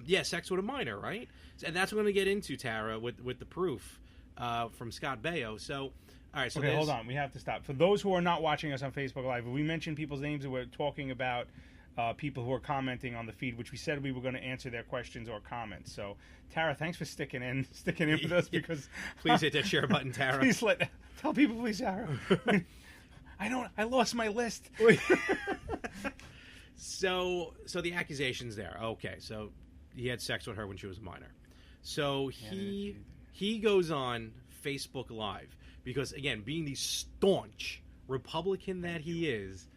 Yeah, sex with a minor, right? And that's what we're going to get into, Tara, with the proof from Scott Baio. So, all right. So okay, hold on. We have to stop. For those who are not watching us on Facebook Live, we mentioned people's names and we're talking about people who are commenting on the feed, which we said we were going to answer their questions or comments. So, Tara, thanks for sticking in with us because please hit that share button, Tara. Please tell people, please, Tara. I lost my list. So the accusation's there. Okay, so he had sex with her when she was a minor. So he goes on Facebook Live because, again, being the staunch Republican that he is,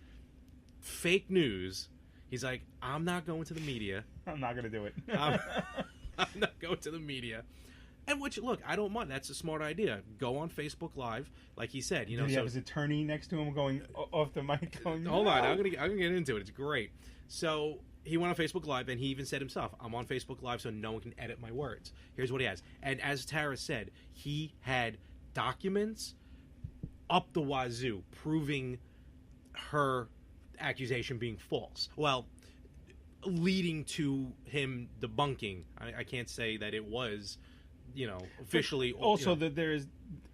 fake news, he's like, I'm not going to the media. I'm not going to do it. I'm not going to the media. And which, look, I don't mind. That's a smart idea. Go on Facebook Live, like he said. Did he have his attorney next to him going off the mic? Going, hold on, I'm gonna get into it. It's great. So he went on Facebook Live, and he even said himself, "I'm on Facebook Live, so no one can edit my words." Here's what he has. And as Tara said, he had documents up the wazoo proving her accusation being false. Well, leading to him debunking. I can't say that it was, officially. But also, that there is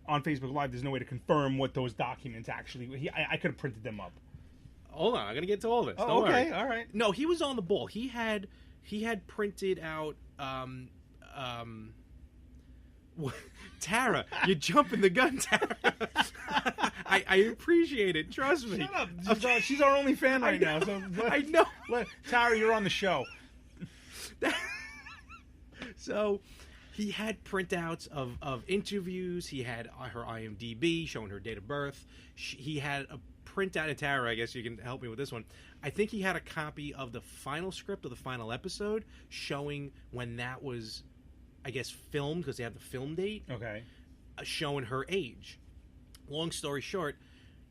on Facebook Live. There's no way to confirm what those documents actually. I could have printed them up. Hold on, I'm gonna get to all this. Oh, Don't okay, worry. All right. No, he was on the ball. He had printed out. Tara, you're jumping the gun, Tara. I appreciate it. Trust me. Shut up. She's our only fan right now. So I know. Tara, you're on the show. So he had printouts of interviews. He had her IMDb showing her date of birth. He had a printout. And Tara, I guess you can help me with this one. I think he had a copy of the final script of the final episode showing when that was, I guess, filmed, because they have the film date. Okay. Showing her age. Long story short,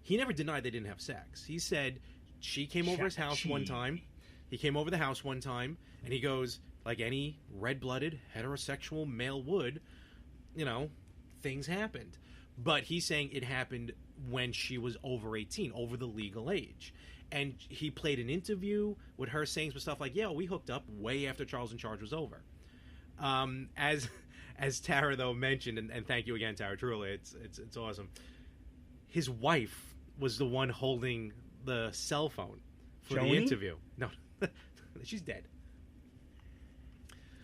he never denied they didn't have sex. He said she came over his house one time. He came over the house one time, and he goes, like any red-blooded, heterosexual male would, things happened. But he's saying it happened when she was over 18, over the legal age. And he played an interview with her saying some stuff like, yeah, we hooked up way after Charles in Charge was over. As Tara, though, mentioned, and thank you again, Tara, truly, it's awesome. His wife was the one holding the cell phone for the interview. No, she's dead.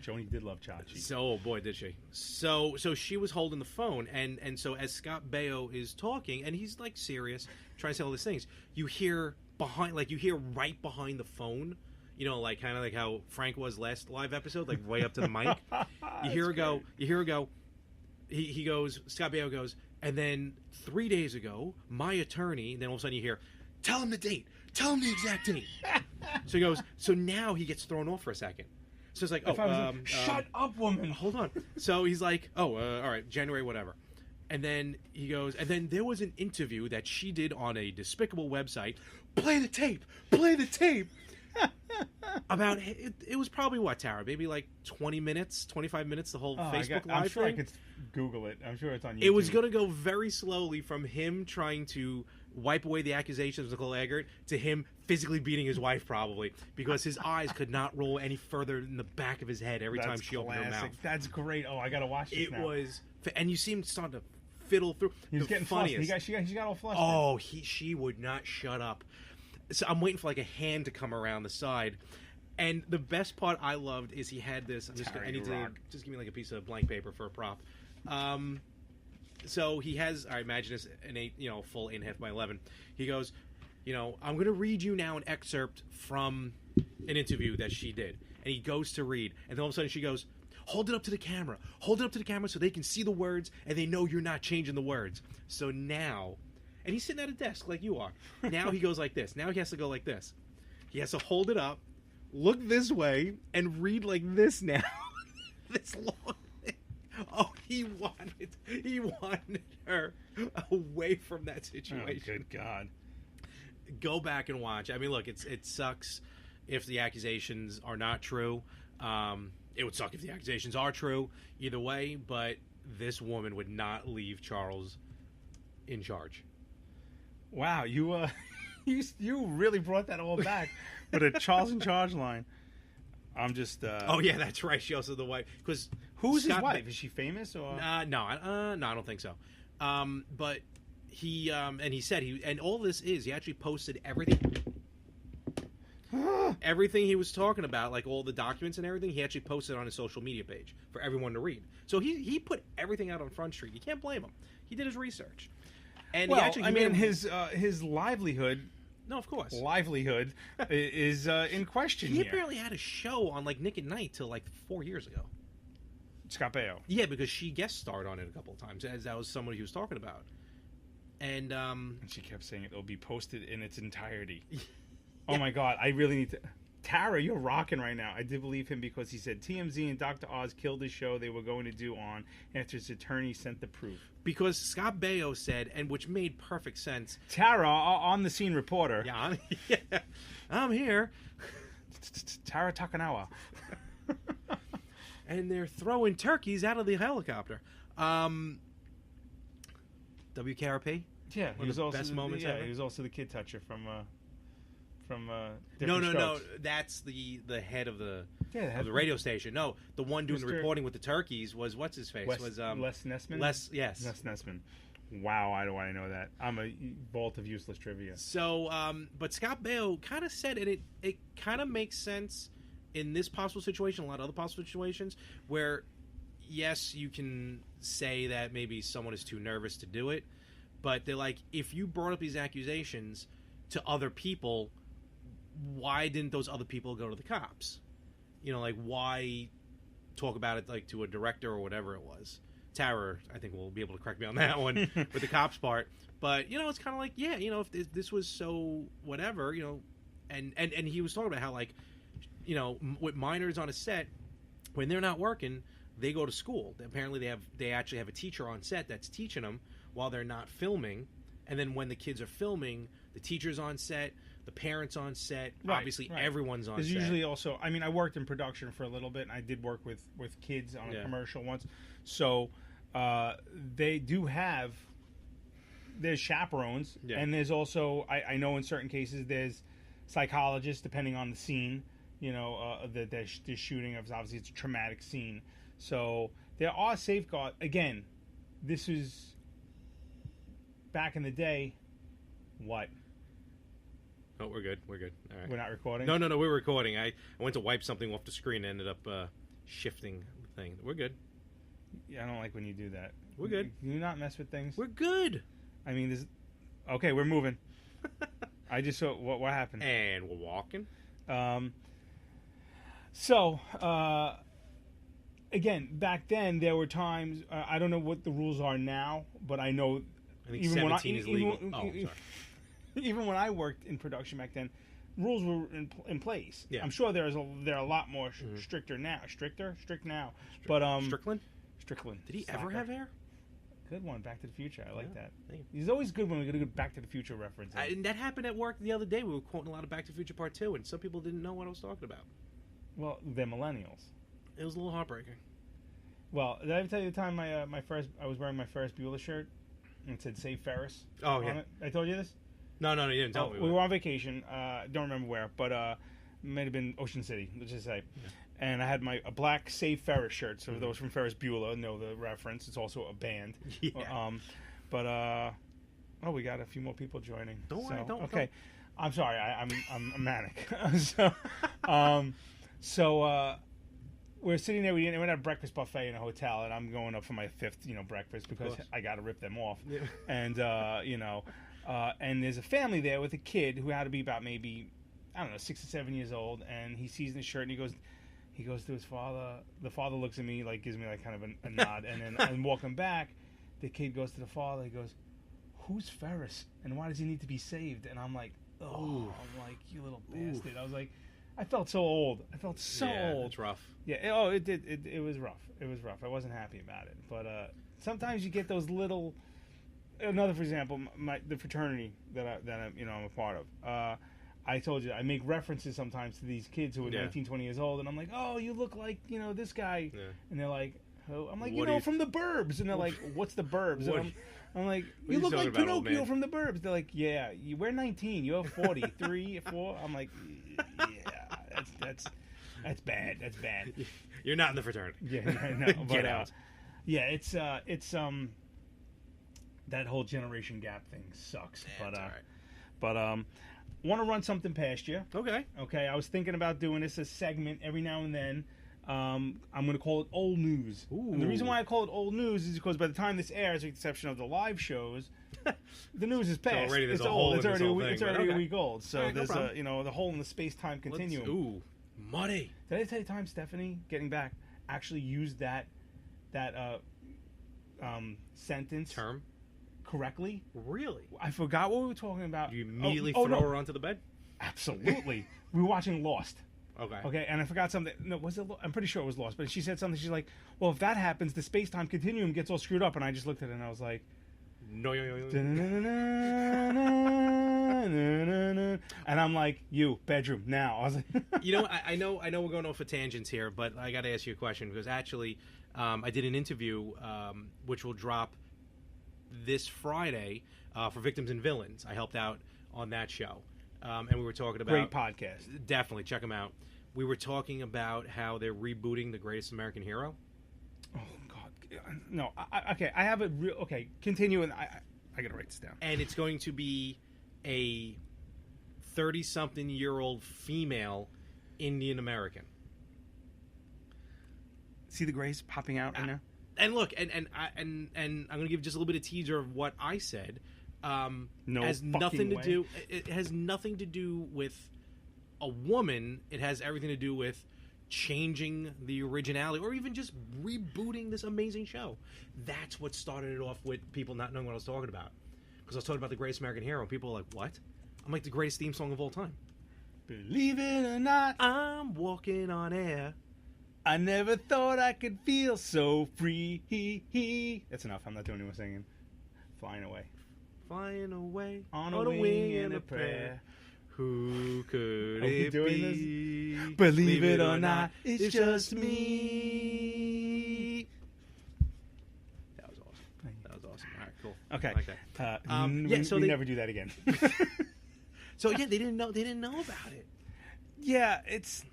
Joni did love Chachi. So, oh boy, did she. So she was holding the phone, and so as Scott Baio is talking, and he's like serious, trying to say all these things, you hear right behind the phone, like kind of like how Frank was last live episode, like way up to the mic. You hear her go. He goes. Scott Baio goes, and then 3 days ago, my attorney. And then all of a sudden you hear, tell him the date. Tell him the exact date. So he goes. So now he gets thrown off for a second. So it's like, shut up, woman. Hold on. So he's like, all right, January, whatever. And then he goes, and then there was an interview that she did on a despicable website. Play the tape. About, it was probably what, Tara? Maybe like 20 minutes, 25 minutes, the whole Facebook Live I'm sure thing? I could Google it. I'm sure it's on YouTube. It was going to go very slowly from him trying to wipe away the accusations of Nicole Eggert to him physically beating his wife, probably, because his eyes could not roll any further in the back of his head every time she opened her mouth. That's great. Oh, I got to watch this now. It was, and you see him starting to fiddle through. He was getting funniest. Flustered. She got all flustered. Oh, she would not shut up. So I'm waiting for like a hand to come around the side. And the best part I loved is he had this. I need to just give me like a piece of blank paper for a prop. So he has, I imagine this an 8, full 8.5 by 11. He goes, I'm going to read you now an excerpt from an interview that she did. And he goes to read. And then all of a sudden she goes, hold it up to the camera. Hold it up to the camera so they can see the words and they know you're not changing the words. So now, and he's sitting at a desk like you are. Now he goes like this. Now he has to go like this. He has to hold it up, look this way, and read like this now. This long thing. Oh, he wanted her away from that situation. Oh, good God. Go back and watch. I mean, look, it sucks if the accusations are not true. It would suck if the accusations are true. Either way, but this woman would not leave Charles in charge. Wow, you really brought that all back with a Charles in charge line. I'm just. Oh yeah, that's right. She also the wife. Because who's his wife? Is she famous or? No, I don't think so. But he and he said and all this is he actually posted everything he was talking about, like all the documents and everything. He actually posted on his social media page for everyone to read. So he put everything out on Front Street. You can't blame him. He did his research. And his livelihood. No, of course. Livelihood is in question he here. He apparently had a show on like Nick at Night till like 4 years ago. Scott Baio. Yeah, because she guest starred on it a couple of times, as that was somebody he was talking about. And she kept saying it'll be posted in its entirety. Yeah. Oh my God, I really need to. Tara, you're rocking right now. I did believe him because he said TMZ and Dr. Oz killed the show they were going to do on after his attorney sent the proof. Because Scott Baio said, and which made perfect sense. Tara, on the scene reporter. Yeah, I'm here. Tara Takanawa. And they're throwing turkeys out of the helicopter. WKRP? Yeah, he was also best moments ever. He was also the kid toucher from No. That's the head of the radio station. No, the one doing the reporting with the turkeys was what's his face? Les Nessman. Les Nessman. Wow, why do I know that? I'm a vault of useless trivia. So, but Scott Baio kind of said it kind of makes sense in this possible situation, a lot of other possible situations where, yes, you can say that maybe someone is too nervous to do it, but they're like, if you brought up these accusations to other people, why didn't those other people go to the cops? Like, why talk about it like to a director or whatever it was? Tara, I think, will be able to correct me on that one with the cops part. But, it's kind of like, yeah, if this was so whatever, and he was talking about how, like, with minors on a set, when they're not working, they go to school. Apparently they actually have a teacher on set that's teaching them while they're not filming. And then when the kids are filming, the teacher's on set, the parents on set, obviously everyone's on set. There's usually also, I worked in production for a little bit, and I did work with kids on a commercial once. So they do have, there's chaperones, and there's also, I know in certain cases, there's psychologists, depending on the scene, the shooting of, obviously it's a traumatic scene. So there are safeguards. Again, this is back in the day. What? Oh, we're good. We're good. All right. We're not recording? No, we're recording. I went to wipe something off the screen and ended up shifting the thing. We're good. Yeah, I don't like when you do that. We're good. Can you not mess with things? We're good. I mean, this. Okay, we're moving. I just saw what happened. And we're walking. So, again, back then there were times. I don't know what the rules are now, but I know. I think 17 is legal. Sorry. Even when I worked in production back then, rules were in place. Yeah. I'm sure they're a lot more stricter now. Strict now. But Strickland. Did he ever have hair? Good one. Back to the Future. I like that. Thank you. He's always good when we get a good Back to the Future reference. And that happened at work the other day. We were quoting a lot of Back to the Future Part 2, and some people didn't know what I was talking about. Well, they're millennials. It was a little heartbreaking. Well, did I ever tell you the time I was wearing my Ferris Bueller shirt and it said "Save Ferris"? Oh yeah. It? I told you this. No, you didn't tell me. We were on vacation. Don't remember where, but might have been Ocean City. Let's just say. Yeah. And I had a black Save Ferris shirt. So those from Ferris Bueller know the reference. It's also a band. Yeah. We got a few more people joining. Don't worry. Don't. Okay. I'm sorry. I'm manic. So we're sitting there. We went at a breakfast buffet in a hotel, and I'm going up for my fifth, breakfast because I got to rip them off. Yeah. And and there's a family there with a kid who had to be about maybe 6 or 7 years old, and he sees the shirt and he goes to his father. The father looks at me, gives me kind of a nod, and then I'm walking back. The kid goes to the father. He goes, "Who's Ferris, and why does he need to be saved?" And I'm like, "Oh, you little bastard!" I was like, I felt so old. I felt so old. It's rough. Yeah. Oh, it did. It was rough. It was rough. I wasn't happy about it. But sometimes you get those little. Another, for example, the fraternity that I'm a part of. I told you I make references sometimes to these kids who are 19, 20 years old, and I'm like, "Oh, you look like this guy," and they're like, "Oh," I'm like, from the Burbs," and they're like, "What's the Burbs?" And I'm like, "You look like Pinocchio from the Burbs." They're like, "Yeah, we're 19, you're 40, 3, 4." I'm like, "Yeah, that's bad. That's bad." You're not in the fraternity. Yeah, no, but Get out. Yeah, it's that whole generation gap thing sucks. Yeah, but want to run something past you. Okay. I was thinking about doing this a segment every now and then. I'm going to call it Old News. And the reason why I call it Old News is because by the time this airs, with the exception of the live shows, the news is past. It's old. It's already a week old. So right, there's the hole in the space-time continuum. Ooh, muddy. Did I tell you time Stephanie, getting back, actually used that sentence term correctly? Really? I forgot what we were talking about. You immediately throw her onto the bed? Absolutely. We were watching Lost. Okay, and I forgot something. No, was it? I'm pretty sure it was Lost. But she said something. She's like, "Well, if that happens, the space-time continuum gets all screwed up." And I just looked at it and I was like, "No." And I'm like, "You bedroom now." I was like, I know we're going off of tangents here, but I got to ask you a question because actually, I did an interview which will drop this Friday for Victims and Villains. I helped out on that show. And we were talking about... Great podcast. Definitely. Check them out. We were talking about how they're rebooting The Greatest American Hero. Oh, God. No. Okay. I have a real... Okay. Continue. And I got to write this down. And it's going to be a 30-something-year-old female Indian American. See the grays popping out right now? And look, and I'm going to give just a little bit of teaser of what I said. Has nothing to do. It has nothing to do with a woman. It has everything to do with changing the originality, or even just rebooting this amazing show. That's what started it off with people not knowing what I was talking about. Because I was talking about The Greatest American Hero, and people were like, "What?" I'm like, the greatest theme song of all time. Believe it or not, I'm walking on air. I never thought I could feel so free. That's enough. I'm not doing any more singing. Flying away. Flying away on a wing and a prayer. Who could Are we it doing be? This? Believe it or not, it's just me. That was awesome. That was awesome. All right, cool. Okay. I like that. So we never do that again. So yeah, they didn't know about it. Yeah, it's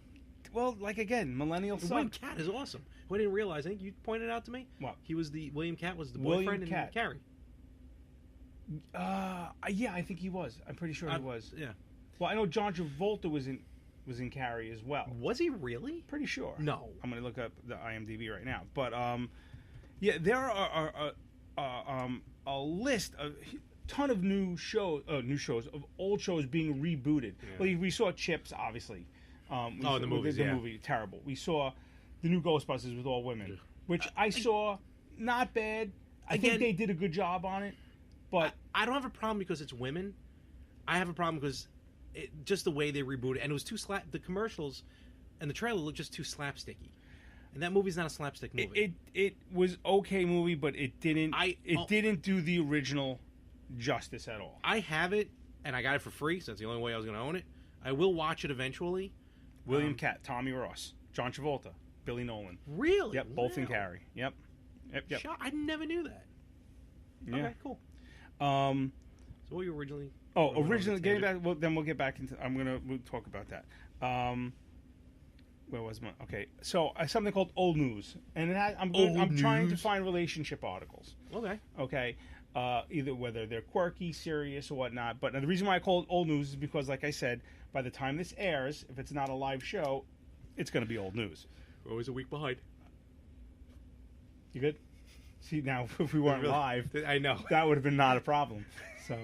again, millennials suck. William Cat is awesome. Who I didn't realize. I think you pointed out to me. What? William Cat was the boyfriend in Carrie. Yeah, I think he was. I'm pretty sure he was. Yeah. Well, I know John Travolta was in Carrie as well. Was he really? Pretty sure. No. I'm going to look up the IMDb right now. But yeah, there are a list of ton of new shows of old shows being rebooted. Yeah. Well, we saw Chips, obviously. The movies, the movie, terrible. We saw the new Ghostbusters with all women, which I saw not bad. I think they did a good job on it, but I don't have a problem because it's women. I have a problem because just the way they rebooted, and it was too the commercials and the trailer looked just too slapsticky, and that movie's not a slapstick movie. It was okay movie, but it didn't didn't do the original justice at all. I have it, and I got it for free, so that's the only way I was going to own it. I will watch it eventually. William Katt, Tommy Ross, John Travolta, Billy Nolan. Really? Yep, both in Carrie. Yep. I never knew that. Yeah. Okay, cool. So what were you originally? Originally, getting back. Well, then we'll get back into. We'll talk about that. Where was my? Okay, so something called Old News, and I'm trying to find relationship articles. Okay. Either whether they're quirky, serious, or whatnot. But the reason why I call it Old News is because, like I said, by the time this airs, if it's not a live show, it's going to be old news. We're always a week behind. You good? See, now if we weren't live, I know that would have been not a problem. So,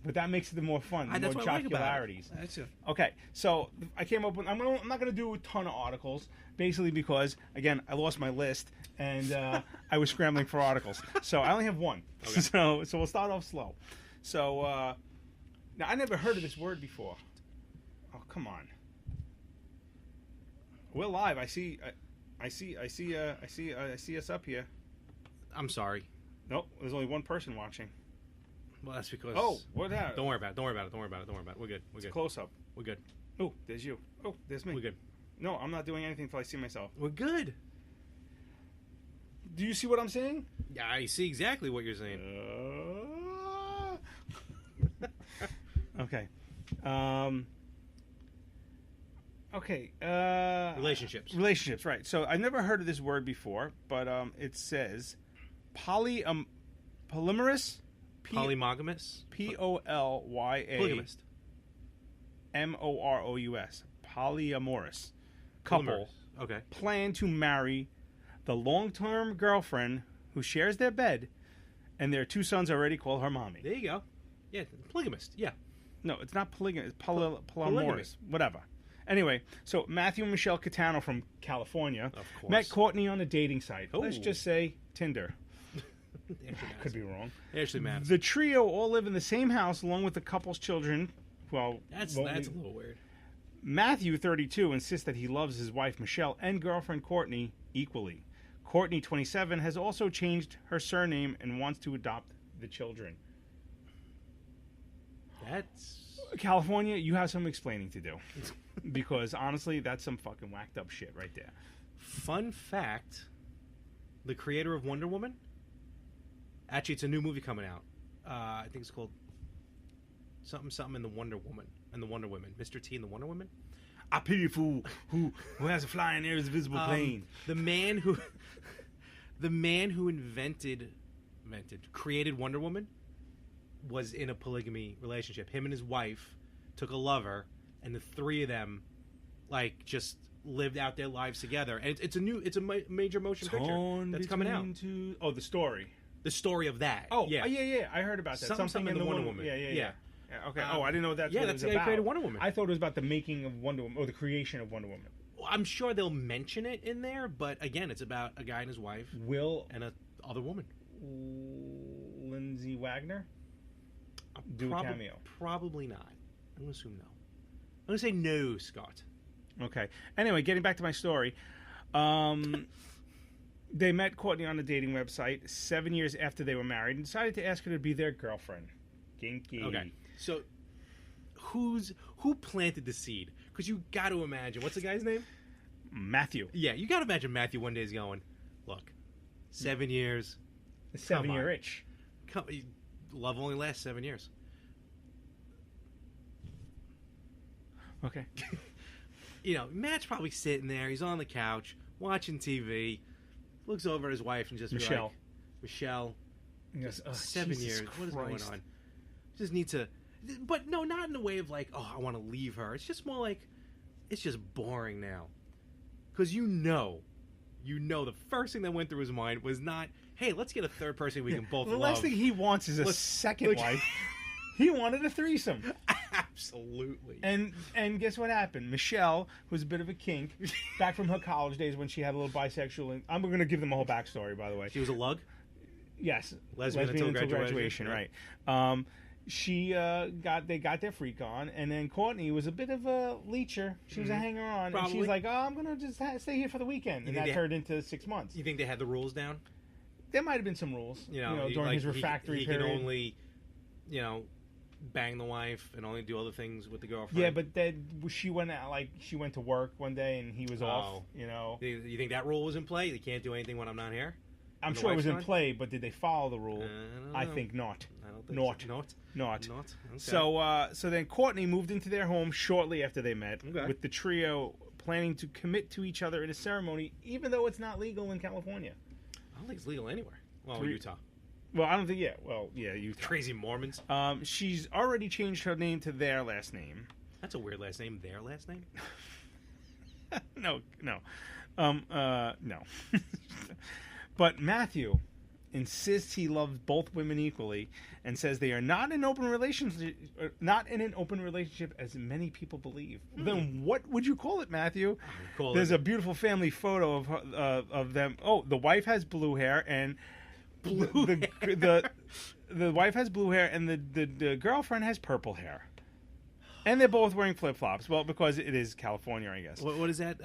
but that makes it more fun, more jocularities. That's it. Okay, so I came up with. I'm not going to do a ton of articles, basically because again I lost my list and I was scrambling for articles, so I only have one. Okay. So we'll start off slow. So now I never heard of this word before. Oh, come on. We're live. I see us up here. I'm sorry. Nope, there's only one person watching. Well, that's because. Oh, what happened? Don't worry about it. We're good. It's a close up. We're good. Oh, there's you. Oh, there's me. We're good. No, I'm not doing anything until I see myself. We're good. Do you see what I'm saying? Yeah, I see exactly what you're saying. Okay. Okay. Relationships, right. So I never heard of this word before, but it says polyamorous. Polymogamous? Polya. Polygamist. Morous. Polyamorous. Couple. Okay. Plan to marry the long-term girlfriend who shares their bed, and their two sons already call her mommy. There you go. Yeah, polygamist. Yeah. No, it's not polygamous. It's polyamorous. Whatever. Anyway, so Matthew and Michelle Catano from California met Courtney on a dating site. Ooh. Let's just say Tinder. Could be wrong. It actually matters. The trio all live in the same house along with the couple's children. Well, that's a little weird. Matthew, 32, insists that he loves his wife Michelle and girlfriend Courtney equally. Courtney, 27, has also changed her surname and wants to adopt the children. That's... California, you have some explaining to do. Because, honestly, that's some fucking whacked up shit right there. Fun fact, the creator of Wonder Woman, actually, it's a new movie coming out. I think it's called something in the Wonder Woman and the Wonder Women. Mr. T and the Wonder Women. I pity a fool who has a fly in the air is a visible plane. The man who created Wonder Woman was in a polygamy relationship. Him and his wife took a lover, and the three of them, like, just lived out their lives together. And it's a major motion picture that's coming out. Oh, the story. The story of that. Oh, yeah. I heard about that. Something in the Wonder Woman. Yeah. Okay. I didn't know that's what it was about. Yeah, they created Wonder Woman. I thought it was about the making of Wonder Woman, or the creation of Wonder Woman. Well, I'm sure they'll mention it in there, but again, it's about a guy and his wife. And a other woman. Lindsay Wagner? Do a cameo? Probably not. I'm going to assume no. I'm going to say no, Scott. Okay. Anyway, getting back to my story. They met Courtney on a dating website 7 years after they were married and decided to ask her to be their girlfriend. Kinky. Okay. So, who planted the seed? Because you got to imagine. What's the guy's name? Matthew. Yeah, you got to imagine Matthew one day is going, look, 7 years. The 7-year itch. Love only lasts 7 years. Okay. Matt's probably sitting there. He's on the couch watching TV. Looks over at his wife and just Michelle. Michelle. Yes. 7 years. Christ. What is going on? Just need to. But no, not in the way of like, oh, I want to leave her. It's just more like, it's just boring now. Because you know the first thing that went through his mind was not, hey, let's get a third person we can both The love. last thing he wants is a second wife. He wanted a threesome. Absolutely. And guess what happened? Michelle, who's a bit of a kink, back from her college days when she had a little bisexual. I'm going to give them a whole backstory, by the way. She was a lug? Yes. Lesbian until graduation, right. They got their freak on, and then Courtney was a bit of a leecher. She was a hanger on, and she was like, "Oh, I'm gonna just stay here for the weekend," and that turned into 6 months. You think they had the rules down? There might have been some rules, during like his refractory he period. He could only, bang the wife and only do other things with the girlfriend. Yeah, but then she went out, she went to work one day and he was off. You think that rule was in play? They can't do anything when I'm not here. I'm sure it was in play, but did they follow the rule? I think not. I don't think Not. Okay. So then Courtney moved into their home shortly after they met, with the trio planning to commit to each other in a ceremony, even though it's not legal in California. I don't think it's legal anywhere. Well, Utah. Well, I don't think. Yeah. Well, yeah, Utah. Crazy Mormons. She's already changed her name to their last name. That's a weird last name. Their last name? No. No. But Matthew insists he loves both women equally and says they are not in an open relationship as many people believe. Then what would you call it, Matthew? There's a beautiful family photo of them. Oh, the wife has blue hair and the wife has blue hair and the girlfriend has purple hair. And they're both wearing flip-flops. Well, because it is California, I guess. What is that?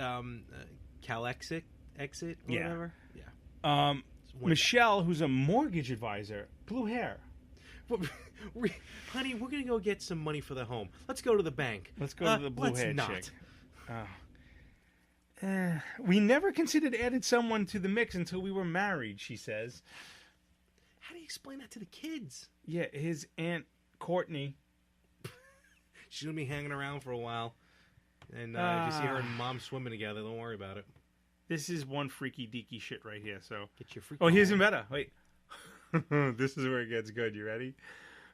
Cal exit? Or whatever? Yeah. Michelle, who's a mortgage advisor, blue hair. Honey, we're going to go get some money for the home. Let's go to the bank. Let's go to the blue hair chick. We never considered adding someone to the mix until we were married, she says. How do you explain that to the kids? Yeah, his Aunt Courtney. She's going to be hanging around for a while. And if you see her and Mom swimming together, don't worry about it. This is one freaky deaky shit right here. So get your freak. Oh, here's even better. Wait, this is where it gets good. You ready?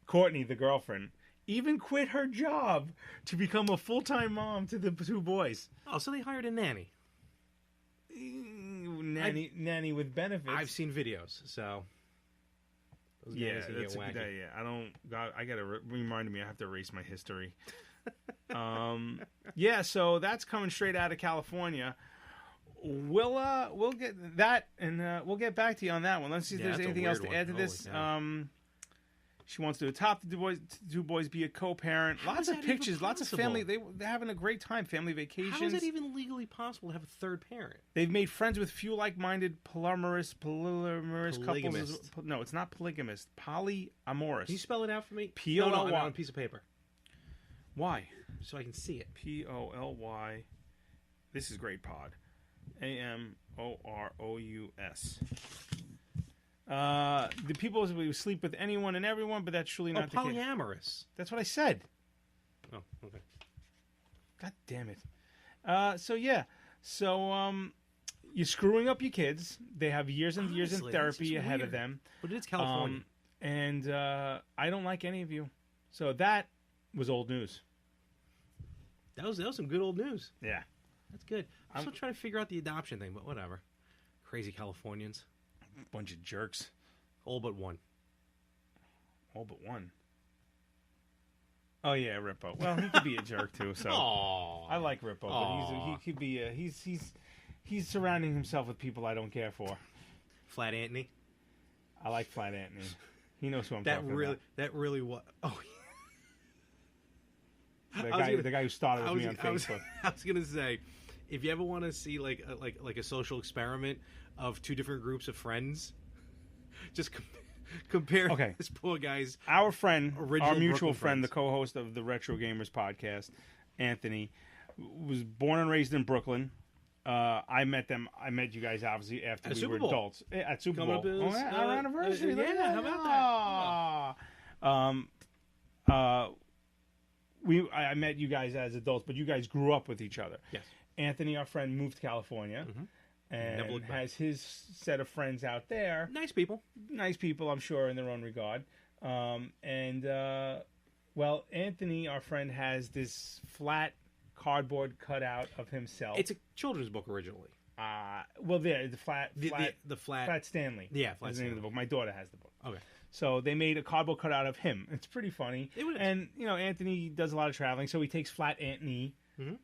Courtney, the girlfriend, even quit her job to become a full-time mom to the two boys. Oh, so they hired a nanny. Nanny with benefits. I've seen videos, so those that's a good idea. I gotta remind me. I have to erase my history. So that's coming straight out of California. We'll get that, and we'll get back to you on that one. Let's see if there's anything else to add to this. She wants to adopt the two boys, be a co-parent. Lots of pictures, lots of family. They're having a great time. Family vacations. How is it even legally possible to have a third parent? They've made friends with few like-minded polyamorous couples. No, it's not polygamist. Polyamorous. Can you spell it out for me? P-O-L-Y. No, on a piece of paper. Why? So I can see it. P-O-L-Y. This is great pod. A-M-O-R-O-U-S. The people will sleep with anyone and everyone, but that's truly not the case. Polyamorous. That's what I said. Oh, okay. God damn it. You're screwing up your kids. They have years and years in therapy ahead of them. But it's California. And I don't like any of you. So that was old news. That was some good old news. Yeah. That's good. I'm still trying to figure out the adoption thing, but whatever. Crazy Californians. Bunch of jerks. All but one. All but one? Oh, yeah, Rippo. Well, he could be a jerk, too. So Aww. I like Rippo, but he could be he's surrounding himself with people I don't care for. Flat Anthony? I like Flat Anthony. He knows who I'm talking about. That really was... Oh, the guy who started with me on Facebook. I was going to say, if you ever want to see like a social experiment of two different groups of friends, just compare this poor guy's our mutual Brooklyn friend, friends. the co-host of the Retro Gamers podcast, Anthony, was born and raised in Brooklyn. I met you guys obviously after we were adults at Super Bowl. Our anniversary. How about that? I met you guys as adults, but you guys grew up with each other. Yes. Anthony, our friend, moved to California and has his set of friends out there. Nice people, I'm sure, in their own regard. Well, Anthony, our friend, has this flat cardboard cutout of himself. It's a children's book originally. Well, there the flat Flat Stanley. Yeah, Flat is the name of the book. My daughter has the book. Okay. So they made a cardboard cutout of him. It's pretty funny. And Anthony does a lot of traveling, so he takes Flat Anthony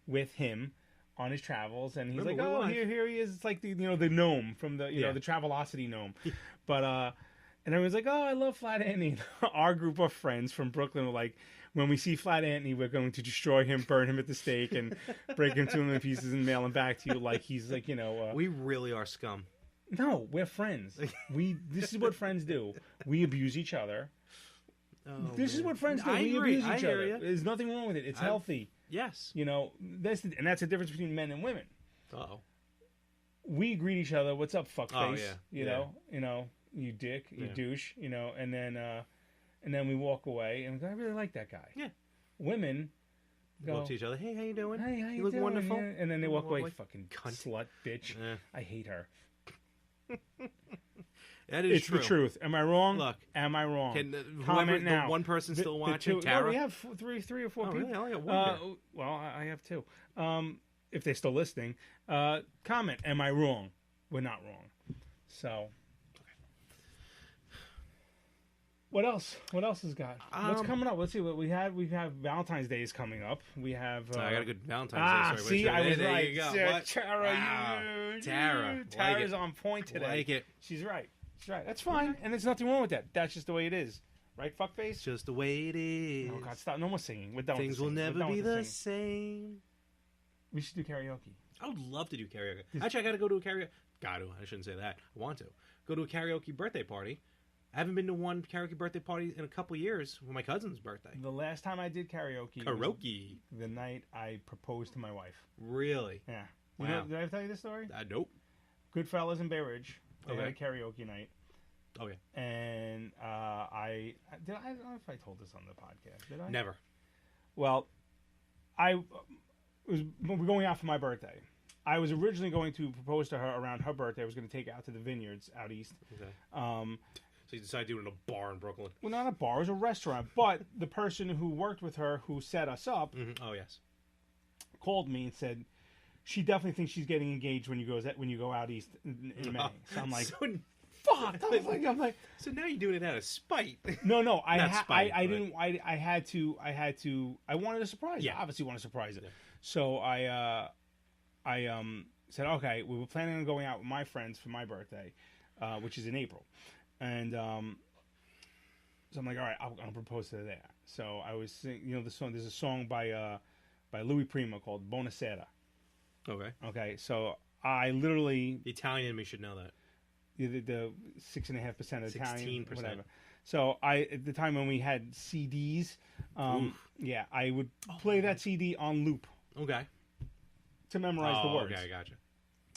with him on his travels, and he's like, "Oh, here he is." It's like the the gnome from the the Travelocity gnome, but and everyone's like, "Oh, I love Flat Anthony." Our group of friends from Brooklyn were like, "When we see Flat Anthony, we're going to destroy him, burn him at the stake, and break him to him in pieces and mail him back to you like he's like We really are scum. No, we're friends. This is what friends do. We abuse each other. This is what friends do. We abuse each other. There's nothing wrong with it. It's healthy. Yes. That's the difference between men and women. Uh-oh. We greet each other. What's up, fuckface? Oh, yeah. You dick, you douche, and then we walk away and we go, I really like that guy. Yeah. Women go walk to each other. Hey, how you doing? Hey, how you look doing? wonderful. Yeah. And then they walk away. Fucking cunt. Slut, bitch. I hate her. That is true. It's the truth. Am I wrong? Look, am I wrong? Comment now. The one person still watching, Tara. No, we have three or four people. Really? I only got one here. Well, I have two. If they're still listening, comment. Am I wrong? We're not wrong. So, what else? What else has got? What's coming up? Let's see what we have. We have Valentine's Day is coming up. We have. I got a good Valentine's Day story. See, I was there right. You go. Tara's on point today. Like it. She's right. She's right. That's fine, and there's nothing wrong with that. That's just the way it is, right? Fuckface. Just the way it is. Oh God, stop! No more singing. We're done. Things will never be the same. We should do karaoke. I would love to do karaoke. Actually, I got to go to a karaoke. I shouldn't say that. I want to go to a karaoke birthday party. I haven't been to one karaoke birthday party in a couple years for my cousin's birthday. The last time I did karaoke was the night I proposed to my wife. Really? Yeah. Wow. Did I tell you this story? Nope. Goodfellas in Bay Ridge. They had a karaoke night. Okay. And I don't know if I told this on the podcast. Did I? Never. Well, we're going out for my birthday. I was originally going to propose to her around her birthday. I was going to take her out to the vineyards out east. Okay. So you decided to do it in a bar in Brooklyn? Well, not a bar. It was a restaurant. But the person who worked with her, who set us up, oh yes, called me and said she definitely thinks she's getting engaged when you go out east in May. So I'm like, fuck. I'm like. So now you're doing it out of spite. No. I had to. I wanted to surprise. Yeah. I obviously want to surprise it. Yeah. So I said, okay, we were planning on going out with my friends for my birthday, which is in April. And so I'm like, all right, I'm gonna propose to her there. So I was singing, the song. There's a song by Louis Prima called Buonasera. Okay. Okay. So I literally the Italian in me should know that. The 6.5% Italian, 16%. whatever. So at the time when we had CDs, I would play that CD on loop. Okay. To memorize the words. Okay, I gotcha.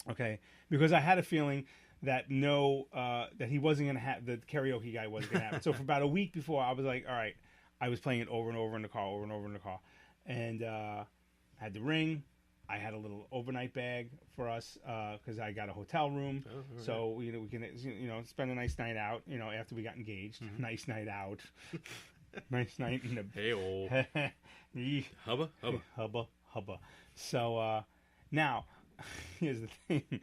Okay, because I had a feeling that that he wasn't going to have, the karaoke guy wasn't going to have it. So for about a week before, I was like, all right, I was playing it over and over in the car, and had the ring. I had a little overnight bag for us because I got a hotel room, so we can spend a nice night out. After we got engaged, nice night out, nice night in the hubba. So now, here's the thing.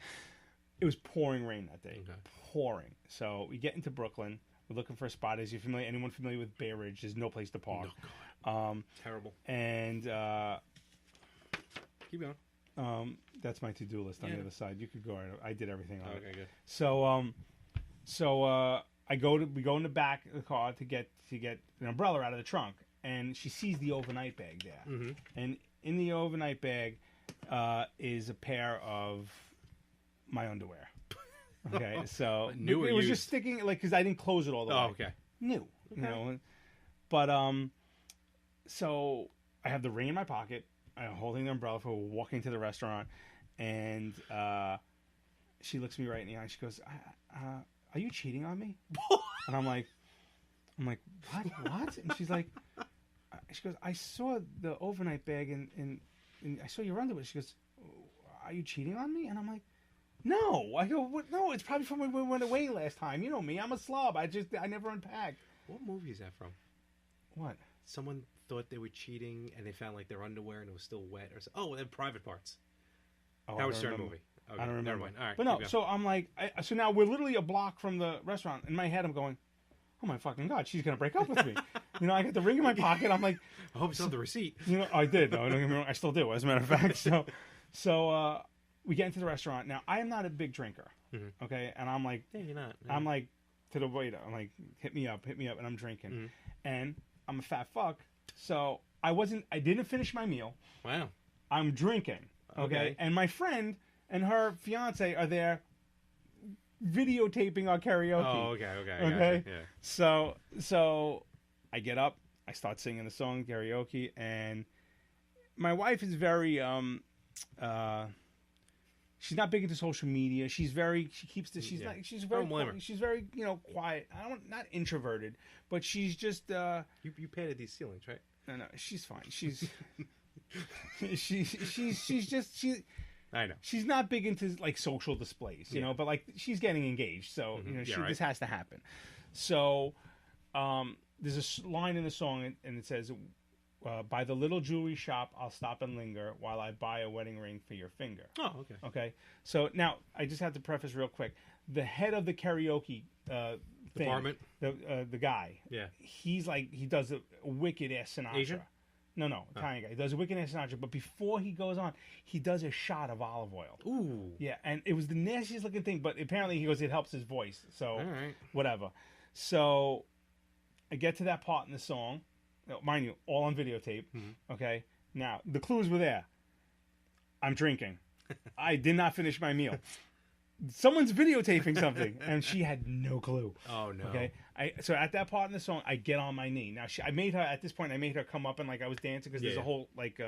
It was pouring rain that day. Okay. Pouring. So we get into Brooklyn. We're looking for a spot. As you're anyone familiar with Bay Ridge, there's no place to park. No, terrible. And keep going. That's my to-do list on the other side. You could go. I did everything on it. Okay, good. So we go in the back of the car to get an umbrella out of the trunk, and she sees the overnight bag there. Mm-hmm. And in the overnight bag is a pair of my underwear. Okay, so it was just sticking because I didn't close it all the way. Oh, okay. New, okay. But so I have the ring in my pocket. I'm holding the umbrella for walking to the restaurant, and she looks me right in the eye. She goes, "Are you cheating on me?" And I'm like, what? And she goes, "I saw the overnight bag and I saw your underwear." She goes, "Are you cheating on me?" And I'm like, "No." I go, "What? No, it's probably from when we went away last time. You know me, I'm a slob. I never unpack." What movie is that from? What? someone thought they were cheating and they found like their underwear and it was still wet or so. Oh, and private parts. Oh, Howard Stern movie. Okay, I don't remember. Never mind. All right, But no, keep so I'm like, so now we're literally a block from the restaurant. In my head, I'm going, oh my fucking God, she's going to break up with me. You know, I got the ring in my pocket. I'm like, I hope it's not the receipt. you know, I did. No, don't get me wrong. I still do, as a matter of fact. So we get into the restaurant. Now, I am not a big drinker. Mm-hmm. Okay. And I'm like, Yeah, you're not. Yeah. I'm like to the waiter. I'm like, hit me up. And I'm drinking. Mm-hmm. And I'm a fat fuck. So I didn't finish my meal. Wow. I'm drinking. Okay. And my friend and her fiance are there videotaping our karaoke. Oh, okay. Okay. Gotcha. Yeah. So I get up, I start singing the song karaoke, and my wife is very she's not big into social media. She's very she's very quiet. Not introverted, but she's just You painted these ceilings, right? no, she's fine. She's I know. she's not big into like social displays, you know, but like she's getting engaged, so this has to happen. So there's a line in the song, and it says, "By the little jewelry shop, I'll stop and linger while I buy a wedding ring for your finger." Oh, okay. Okay. So now I just have to preface real quick: the head of the karaoke Department, the guy, he does a wicked ass Sinatra. Asian? No, Italian guy. He does a wicked ass Sinatra, but before he goes on, he does a shot of olive oil. Ooh. Yeah, and it was the nastiest looking thing, but apparently he goes, it helps his voice. So, All right. whatever. So, I get to that part in the song. Mind you, all on videotape. Mm-hmm. Okay? Now, the clues were there. I'm drinking. I did not finish my meal. Someone's videotaping something, and she had no clue. Oh, no. Okay? So at that part in the song, I get on my knee. Now, I made her come up and like I was dancing because there's a whole like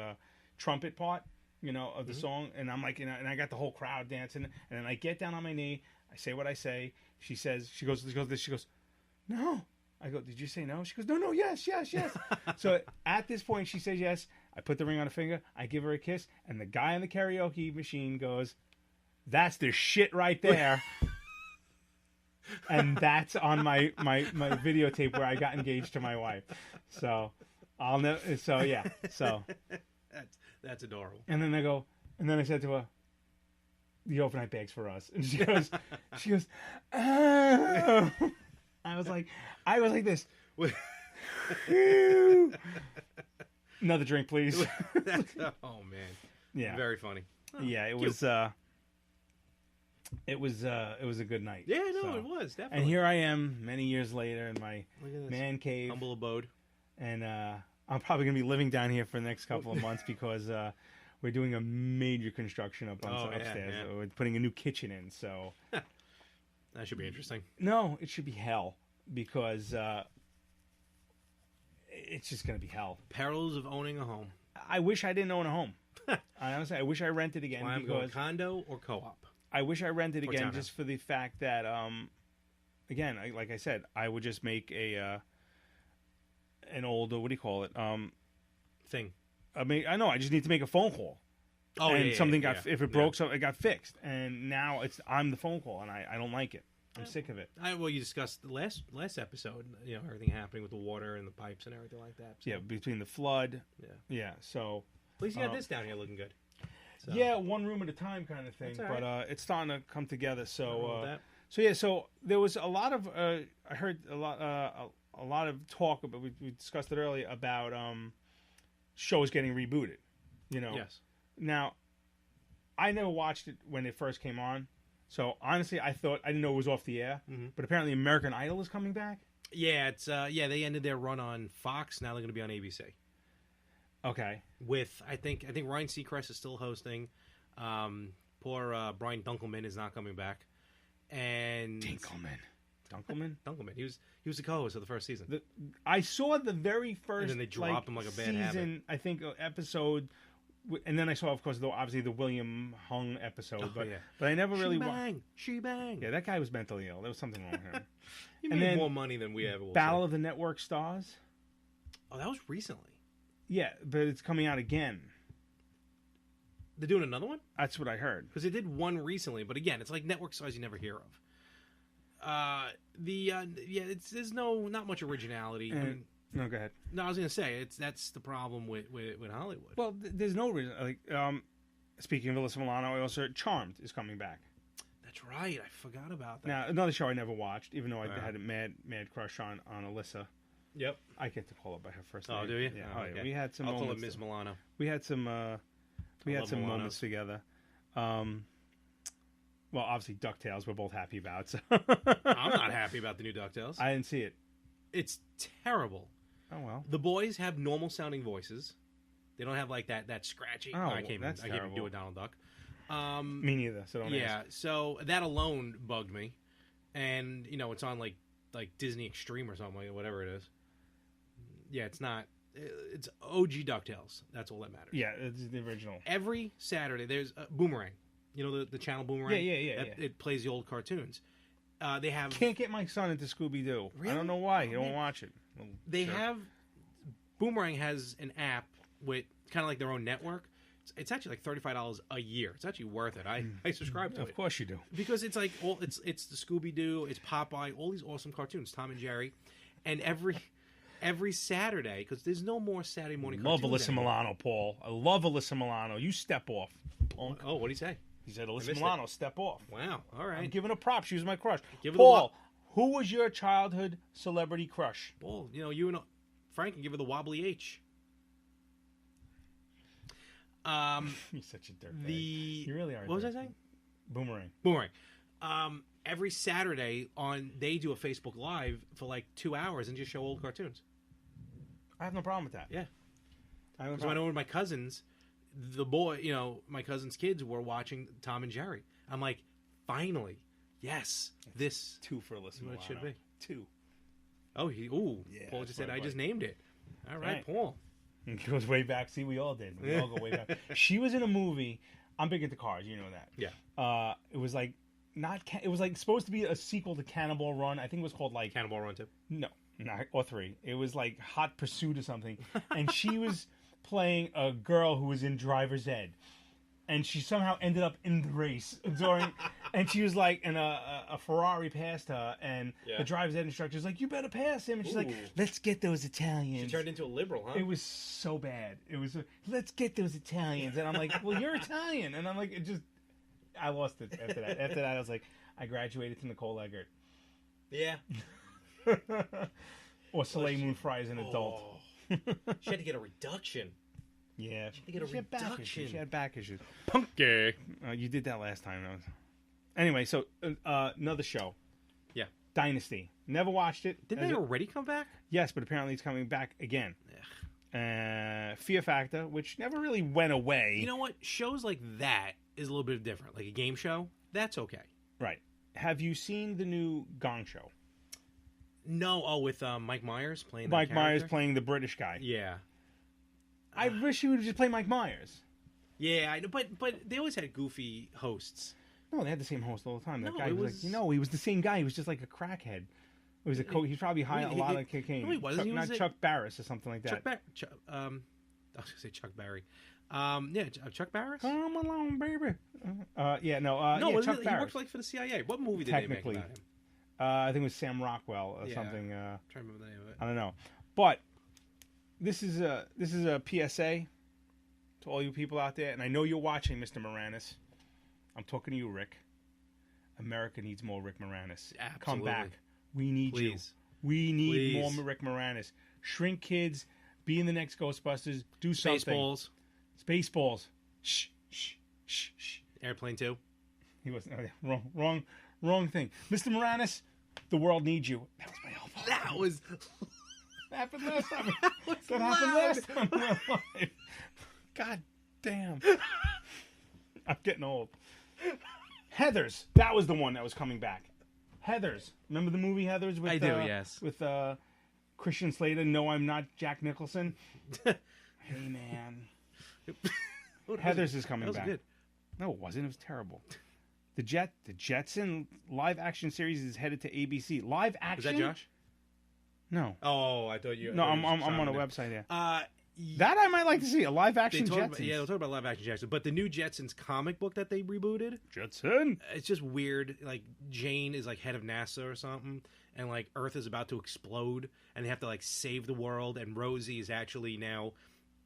trumpet part, of the song, and I'm like, and I got the whole crowd dancing, and then I get down on my knee. I say what I say. She goes, no. I go, did you say no? She goes, no, yes. So at this point, she says yes. I put the ring on her finger. I give her a kiss, and the guy on the karaoke machine goes, "That's the shit right there." And that's on my videotape where I got engaged to my wife. So I'll never. So yeah. So that's adorable. And then I said to her, "The overnight bag's for us." And she goes, "Oh." I was like this. Another drink, please. Oh man. Yeah. Very funny. Oh, yeah, it cute. was. It was a good night. Yeah, no, it was definitely. And here I am, many years later, in my man cave, humble abode, and I'm probably gonna be living down here for the next couple of months because we're doing a major construction upstairs. Yeah. We're putting a new kitchen in, so that should be interesting. No, it should be hell because it's just gonna be hell. Perils of owning a home. I wish I didn't own a home. I wish I rented again. Why I'm going condo or co-op. I wish I rented again townhouse. just for the fact that, again, like I said, I would just make an old, what do you call it? Thing. I know. I just need to make a phone call. Oh, and yeah, something yeah, got if it broke, so it got fixed, and now I'm the phone call, and I don't like it. I'm sick of it. Well, you discussed the last episode, everything happening with the water and the pipes and everything like that. So. Yeah, between the flood. Yeah. So at least you got this down here looking good. So. Yeah, one room at a time kind of thing, right. but it's starting to come together. So so there was a lot of I heard a lot of talk about. We discussed it earlier about shows getting rebooted. Yes. Now, I never watched it when it first came on, so honestly, I didn't know it was off the air. Mm-hmm. But apparently, American Idol is coming back. Yeah, it's they ended their run on Fox. Now they're going to be on ABC. Okay. With I think Ryan Seacrest is still hosting. Poor Brian Dunkelman is not coming back. And Dunkelman. He was the co-host of the first season. I saw the very first. And then they drop him like a bad season, habit. I think episode, and then I saw, of course, obviously the William Hung episode. But I never really watched. She bang. Yeah, that guy was mentally ill. There was something wrong with him. He made more money than we ever will. Battle of the Network Stars. Oh, that was recently. Yeah, but it's coming out again. They're doing another one? That's what I heard. Because they did one recently, but again, it's like network stars you never hear of. There's not much originality. No, go ahead. No, I was going to say that's the problem with Hollywood. Well, there's no reason. Like, speaking of Alyssa Milano, I also heard Charmed is coming back. That's right. I forgot about that. Now, another show I never watched, even though I had a mad crush on Alyssa. Yep. I get to call her by her first name. Oh, do you? Yeah. Oh, okay. Yeah. We had some. I'll call her moments. Ms. Milano. We had some. Moments together. Well, obviously DuckTales we're both happy about. So. I'm not happy about the new DuckTales. I didn't see it. It's terrible. Oh well. The boys have normal sounding voices. They don't have like that scratchy. Oh, I can't even do a Donald Duck. Me neither. So don't ask. So that alone bugged me, and it's on like Disney Extreme or something, like whatever it is. Yeah, it's not. It's OG DuckTales. That's all that matters. Yeah, it's the original. Every Saturday there's Boomerang. The channel Boomerang. Yeah. It plays the old cartoons. They have. Can't get my son into Scooby Doo. Really? I don't know why. He don't watch it. Well, they have. Boomerang has an app with kind of like their own network. It's actually like $35 a year. It's actually worth it. I subscribe to it. Of course you do. Because it's like it's the Scooby Doo, it's Popeye, all these awesome cartoons, Tom and Jerry, and every Saturday, because there's no more Saturday morning. Love cartoons Alyssa anymore. Milano, Paul. I love Alyssa Milano. You step off. Oh, what did he say? He said Alyssa Milano, step off. Wow. All right. I'm giving her props. She was my crush. Give her Paul, who was your childhood celebrity crush? Well, you and Frank can give her the wobbly H. You're such a dirtbag. You really are. What was I saying? Boomerang. Every Saturday they do a Facebook Live for like 2 hours and just show old cartoons. I have no problem with that. Yeah. Because when I went with my cousins, my cousins' kids were watching Tom and Jerry. I'm like, finally, yes, this 2 for Alyssa Milano. It should be 2. Oh, yeah, Paul just said I just named it. All right, Paul. It goes way back. See, we all did. We all go way back. She was in a movie. I'm big into cars. You know that. Yeah. It was like it was like supposed to be a sequel to Cannonball Run. I think it was called like Cannonball Run 2. No, or 3. It was like Hot Pursuit or something. And she was playing a girl who was in driver's ed. And she somehow ended up in the race and she was like, and a Ferrari passed her, and the driver's ed instructor was like, "You better pass him." And she's like, "Let's get those Italians." She turned into a liberal, huh? It was so bad. It was, "Let's get those Italians," and I'm like, "Well, you're Italian," and I'm like, I lost it after that. After that, I was like, I graduated to Nicole Eggert. Yeah. Or Soleil Moon Frye as an adult. She had to get a reduction. Yeah, she had back issues. She had back issues. Punky. You did that last time. Anyway, so another show. Yeah. Dynasty. Never watched it. Didn't they already come back? Yes, but apparently it's coming back again. Fear Factor, which never really went away. You know what? Shows like that is a little bit different. Like a game show, that's okay. Right. Have you seen the new Gong Show? No. Oh, with Mike Myers playing Mike Myers playing the British guy. Yeah. I wish he would just play Mike Myers. Yeah, I know, but they always had goofy hosts. No, they had the same host all the time. That No, guy it was like, he was the same guy. He was just like a crackhead. It was he's probably high on a lot of cocaine. No, he wasn't. Not Chuck Barris or something like that. I was gonna say Chuck Berry. Chuck Barris. Come along, baby. No, Chuck Barris. He worked like for the CIA. What movie did they make about him? I think it was Sam Rockwell or something. I'm trying to remember the name of it. I don't know, but this is a PSA to all you people out there, and I know you're watching, Mr. Moranis. I'm talking to you, Rick. America needs more Rick Moranis. Absolutely. Come back. We need you. We need more Rick Moranis. Shrink kids. Be in the next Ghostbusters. Do something. Spaceballs. Shh. Airplane 2. He wasn't. Oh, yeah. Wrong thing. Mr. Moranis, the world needs you. That was my elbow. That was. That happened last time. That happened last time in my life. God damn. I'm getting old. Heathers. That was the one that was coming back. Heathers. Remember the movie Heathers? With, I do, yes. With Christian Slater. No, I'm not Jack Nicholson. Hey, man. Heathers is coming back. Good. No, it wasn't. It was terrible. The Jetson live action series is headed to ABC. Live action? Is that Josh? No. Oh, I thought you. No, I'm on a website here. Yeah. That I might like to see, a live action Jetsons. They'll talk about live action Jetsons. But the new Jetsons comic book that they rebooted, Jetson, it's just weird. Like Jane is like head of NASA or something, and like Earth is about to explode, and they have to like save the world. And Rosie is actually now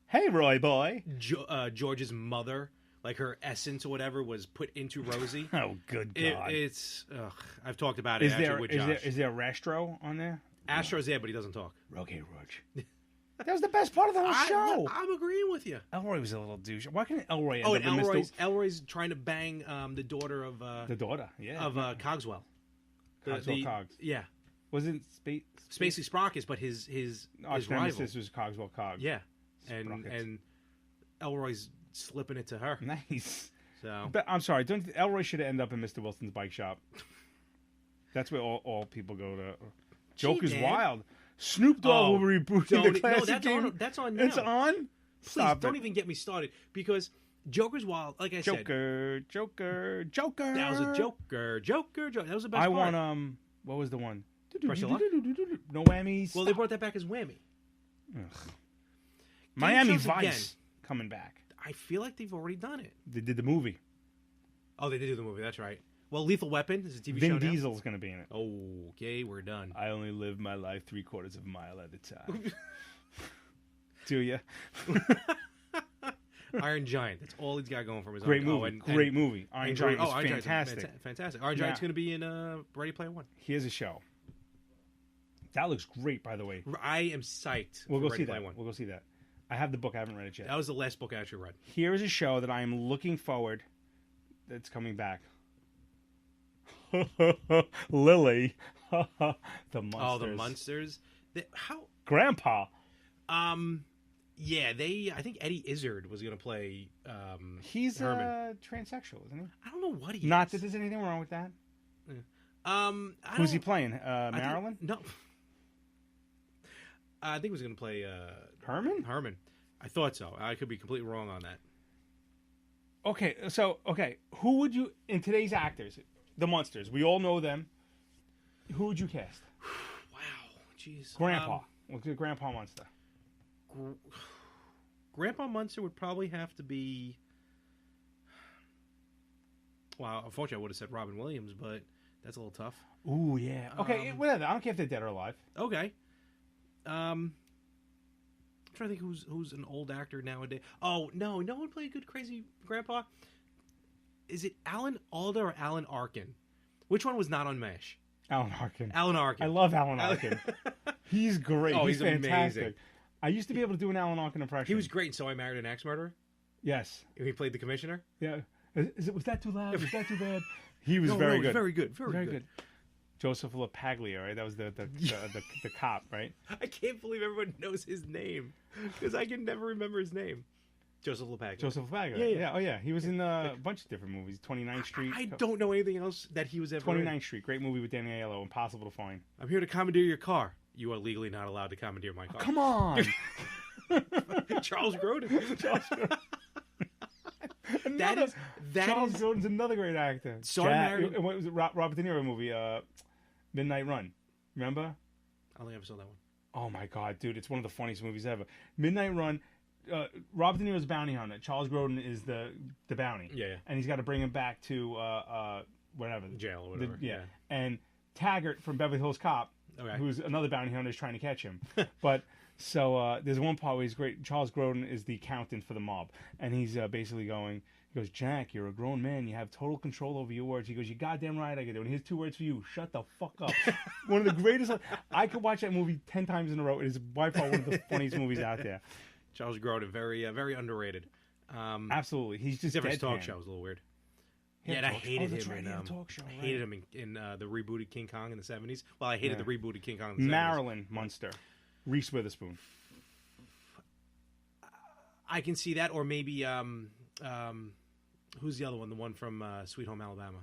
Hey, Roy boy. George's mother. Like her essence or whatever was put into Rosie. Oh, good God! I've talked about it with Josh. Is there Rastro on there? Astro's there, but he doesn't talk. Okay, Roach. That was the best part of the whole show. I'm agreeing with you. Elroy was a little douche. Why can't Elroy end Oh, up and in Elroy's trying to bang the daughter of the daughter, yeah, of Cogswell. Cogs. Yeah, wasn't Spacey Sprockets, but his arch rival nemesis was Cogswell Cog. Yeah, Sprockets. and Elroy's slipping it to her. Nice. So, but I'm sorry. Elroy should have ended up in Mr. Wilson's bike shop. That's where all people go to. Joker's wild. Snoop Dogg will reboot the classic game. That's on now. It's on? Please, don't even get me started. Because Joker's wild, like I said. Joker. That was a Joker. That was the best part. I want, what was the one? Pressure Luck? No whammies. Well, they brought that back as Whammy. Miami Vice coming back. I feel like they've already done it. They did the movie. Oh, they did do the movie. That's right. Well, Lethal Weapon is a TV show now. Vin Diesel's going to be in it. Okay, we're done. I only live my life 3/4 of a mile at a time. Do you? Iron Giant. That's all he's got going for him. Great movie. Great movie. Iron Giant is fantastic. Fantastic. Iron Giant's going to be in Ready Player One. Here's a show. That looks great, by the way. I am psyched. We'll go see that. We'll go see that. I have the book. I haven't read it yet. That was the last book I actually read. Here's a show that I am looking forward that's coming back. Lily. The Munsters. Oh, the Munsters. How? Grandpa. Yeah, I think Eddie Izzard was going to play He's Herman. Transsexual, isn't he? I don't know what he Not is. that there's anything wrong with that. Who's he playing? Marilyn? No. I think he was going to play Herman? Herman. I thought so. I could be completely wrong on that. Okay, who would you, in today's actors, the Munsters, we all know them, who would you cast? Wow, jeez. Grandpa. We'll do Grandpa Munster. Grandpa Munster would probably have to be... Well, unfortunately I would have said Robin Williams, but that's a little tough. Ooh, yeah. Okay, whatever. I don't care if they're dead or alive. Okay. I'm trying to think who's an old actor nowadays. Oh, no one would play a good crazy grandpa. Is it Alan Alda or Alan Arkin? Which one was not on MASH? Alan Arkin. Alan Arkin. I love Alan Arkin. He's great. Oh, he's fantastic. amazing. I used to be able to do an Alan Arkin impression. He was great. So I Married an Axe Murderer. Yes. He played the commissioner. Yeah. Was that too loud? Was that too bad? He was very good. Very good. Very good. Joseph LaPaglia, right? That was the cop, right? I can't believe everyone knows his name because I can never remember his name. Joseph LaPaglia. Joseph LaPaglia. Yeah. Oh, yeah. He was in a bunch of different movies. 29th Street. I don't know anything else that he was ever 29th in. Street. Great movie with Danny Aiello. Impossible to find. I'm here to commandeer your car. You are legally not allowed to commandeer my car. Oh, come on. Charles Grodin. Charles Grodin's another great actor. What was it? Robert De Niro movie? Midnight Run. Remember? I don't think I ever saw that one. Oh my god, dude! It's one of the funniest movies ever. Midnight Run. Robert De Niro's bounty hunter. Charles Grodin is the bounty. Yeah. And he's got to bring him back to whatever jail or whatever. Yeah. And Taggart from Beverly Hills Cop, who's another bounty hunter, is trying to catch him. But so there's one part where he's great. Charles Grodin is the accountant for the mob, and he's basically going. He goes, Jack, you're a grown man. You have total control over your words. He goes, you goddamn right I can do it. And here's 2 words for you. Shut the fuck up. One of the greatest. I could watch that movie 10 times in a row. It is by far one of the funniest movies out there. Charles Grodin, very underrated. Absolutely. He's just his talk show was a little weird. Yeah, and I hated him in the rebooted King Kong in the 70s. Well, I hated the rebooted King Kong in the 70s. Marilyn Munster. Reese Witherspoon. I can see that, or maybe who's the other one? The one from Sweet Home Alabama.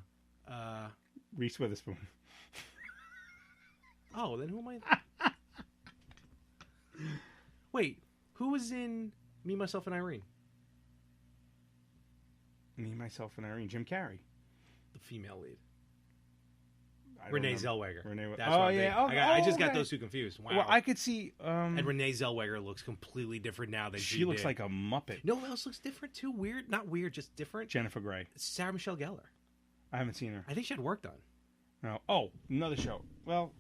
Reese Witherspoon. Oh, then who am I? Wait, who was in Me, Myself, and Irene? Me, Myself, and Irene. Jim Carrey. The female lead. Renee Zellweger. I just got those two confused. Wow. Well, I could see. And Renee Zellweger looks completely different now than she looks like a Muppet. No one else looks different too. Weird, not weird, just different. Jennifer Grey. Sarah Michelle Gellar. I haven't seen her. I think she had work done. No. Oh, another show. Well,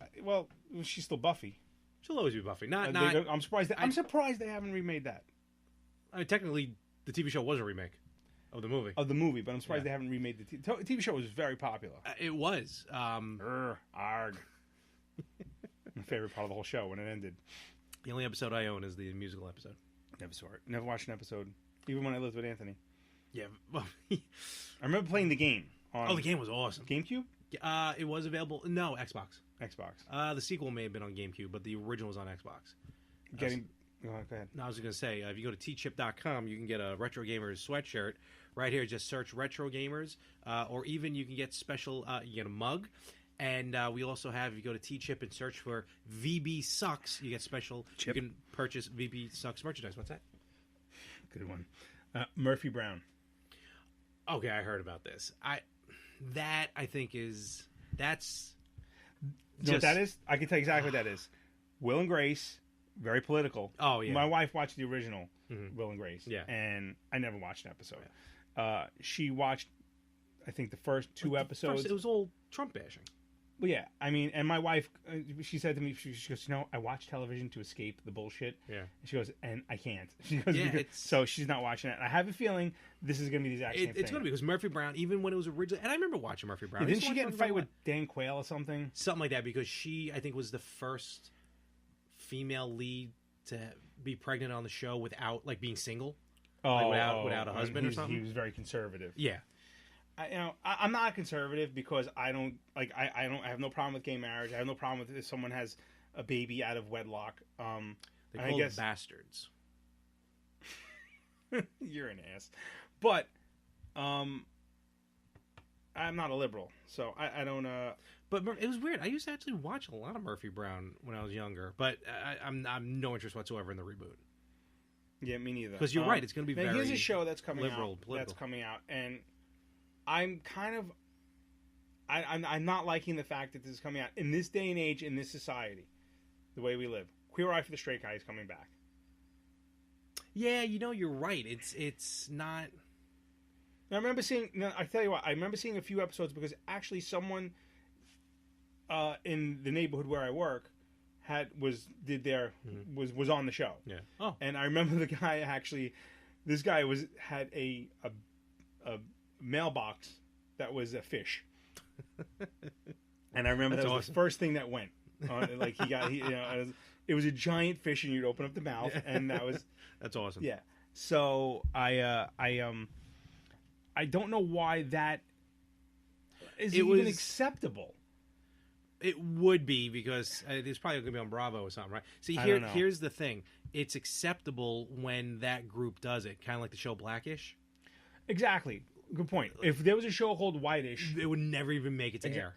she's still Buffy. She'll always be Buffy. Not. I'm surprised. I'm surprised they haven't remade that. I mean, technically, the TV show was a remake of the movie. But I'm surprised they haven't remade the TV show. Was very popular. It was. Arg. My favorite part of the whole show when it ended. The only episode I own is the musical episode. Never saw it. Never watched an episode, even when I lived with Anthony. Yeah. Well, I remember playing the game. The game was awesome. GameCube? It was available. No, Xbox. Xbox. The sequel may have been on GameCube, but the original was on Xbox. Go ahead. No, I was going to say, if you go to teechip.com, you can get a Retro Gamers sweatshirt. Right here, just search Retro Gamers, or even you can get special, you get a mug. And we also have, if you go to T-Chip and search for VB Sucks, you get special. Chip. You can purchase VB Sucks merchandise. What's that? Good one. Murphy Brown. Okay, I heard about this. I think is that's. You know what that is? I can tell you exactly what that is. Will and Grace, very political. Oh yeah. My wife watched the original Will and Grace. Yeah. And I never watched an episode. Yeah. She watched, I think, the first two episodes. It was all Trump bashing. Well, yeah. I mean, and my wife, she said to me, she goes, I watch television to escape the bullshit. Yeah. And she goes, and I can't. She goes, yeah, so she's not watching it. And I have a feeling this is going to be the exact same thing. It's going to be, because Murphy Brown, even when it was originally, and I remember watching Murphy Brown. Yeah, didn't she get in a fight with Dan Quayle or something? Something like that, because she, I think, was the first female lead to be pregnant on the show without, like, being single. Without a husband or something. He was very conservative. Yeah. I'm not conservative because I have no problem with gay marriage. I have no problem with if someone has a baby out of wedlock. They call them bastards. You're an ass. But I'm not a liberal, so I don't. But it was weird. I used to actually watch a lot of Murphy Brown when I was younger, but I'm no interest whatsoever in the reboot. Yeah, me neither. Because you're right, it's going to be very here's a show that's coming liberal, out. political. That's coming out, and I'm kind of, I'm not liking the fact that this is coming out in this day and age, in this society, the way we live. Queer Eye for the Straight Guy is coming back. Yeah, you're right. It's not. I remember seeing. I tell you what, I remember seeing a few episodes because actually someone in the neighborhood where I work was on the show. Yeah. Oh. And I remember the guy actually. This guy had a mailbox that was a fish. And I remember that was awesome. The first thing that went. Like it was a giant fish, and you'd open up the mouth, and that was. That's awesome. Yeah. So I don't know why that is even acceptable. It would be because it's probably going to be on Bravo or something, right? See, here's the thing: it's acceptable when that group does it, kind of like the show Blackish. Exactly. Good point. If there was a show called Whitish, it would never even make it to air.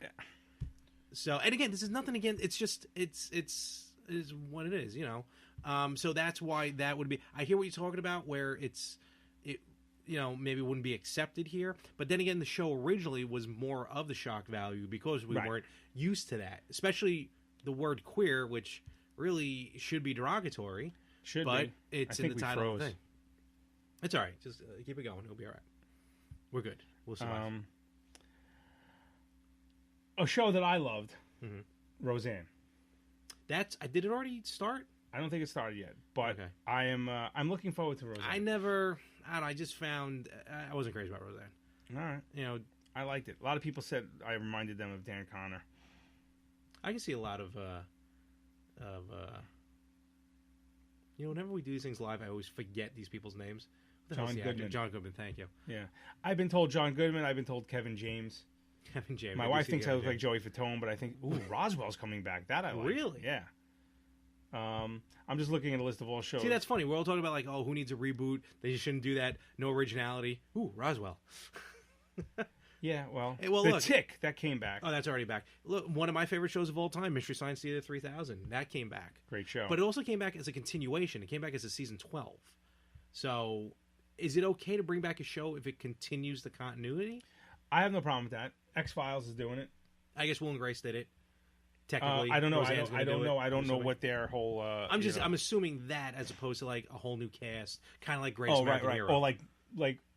So, and again, this is nothing again. It's just it's what it is, So that's why that would be. I hear what you're talking about, where it maybe wouldn't be accepted here. But then again, the show originally was more of the shock value because we weren't used to that, especially the word queer, which really should be derogatory. But it's in the title of the thing. It's all right. Just keep it going. It'll be all right. We're good. We'll survive. A show that I loved, Roseanne. Did it already start? I don't think it started yet, but okay. I'm looking forward to Roseanne. I don't know, I just found I wasn't crazy about Roseanne. All right. I liked it. A lot of people said I reminded them of Dan Connor. I can see a lot of whenever we do these things live, I always forget these people's names. John Goodman. John Goodman, thank you. Yeah. I've been told John Goodman. I've been told Kevin James. Kevin James. My wife thinks I look like Joey Fatone, but I think, Roswell's coming back. That I like. Really? Yeah. I'm just looking at a list of all shows. See, that's funny. We're all talking about like, who needs a reboot? They shouldn't do that. No originality. Ooh, Roswell. Yeah, well, look, Tick, that came back. Oh, that's already back. Look, one of my favorite shows of all time, Mystery Science Theater 3000. That came back. Great show. But it also came back as a continuation. It came back as a season 12. So, is it okay to bring back a show if it continues the continuity? I have no problem with that. X-Files is doing it. I guess Will and Grace did it. Technically, I don't know. I don't know what their whole. I'm assuming that as opposed to like a whole new cast, kind of like Grace American Hero. Or like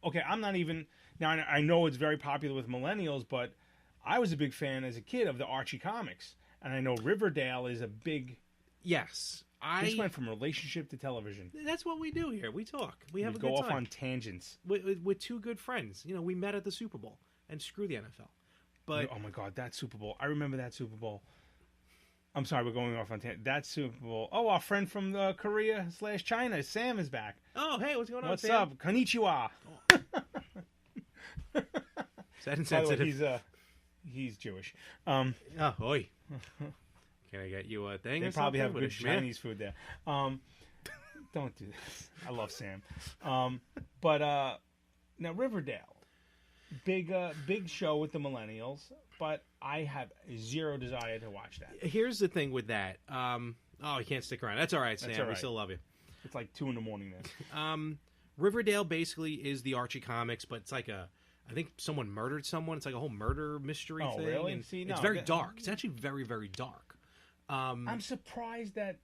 okay, I'm not even now. I know it's very popular with millennials, but I was a big fan as a kid of the Archie comics, And I know Riverdale is a big. Yes, This went from relationship to television. That's what we do here. We talk. We have a go good time. off on tangents. With two good friends. You know, we met at the Super Bowl, and screw the NFL. But oh my God, that Super Bowl! I remember that Super Bowl. I'm sorry, we're going off on that Super Bowl. Oh, our friend from Korea/China, Sam, is back. Oh, hey, what's going on? What's Sam? up? Konnichiwa. Is that insensitive? By the way, he's Jewish. Oh, oi. Can I get you a thing? They or probably have something? good Chinese food there. Don't do this. I love Sam. But now Riverdale, big show with the millennials, but I have zero desire to watch that. Here's the thing with that. You can't stick around. That's all right, Sam. That's all right. We still love you. It's like 2 a.m. there. Riverdale basically is the Archie comics, but it's like I think someone murdered someone. It's like a whole murder mystery thing. Oh, really? And See, it's very dark. It's actually very, very dark. I'm surprised that